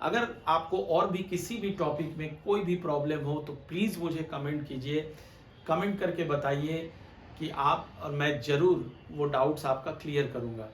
अगर आपको और भी किसी भी टॉपिक में कोई भी प्रॉब्लम हो तो प्लीज़ मुझे कमेंट कीजिए, कमेंट करके बताइए कि आप, और मैं ज़रूर वो डाउट्स आपका क्लियर करूँगा।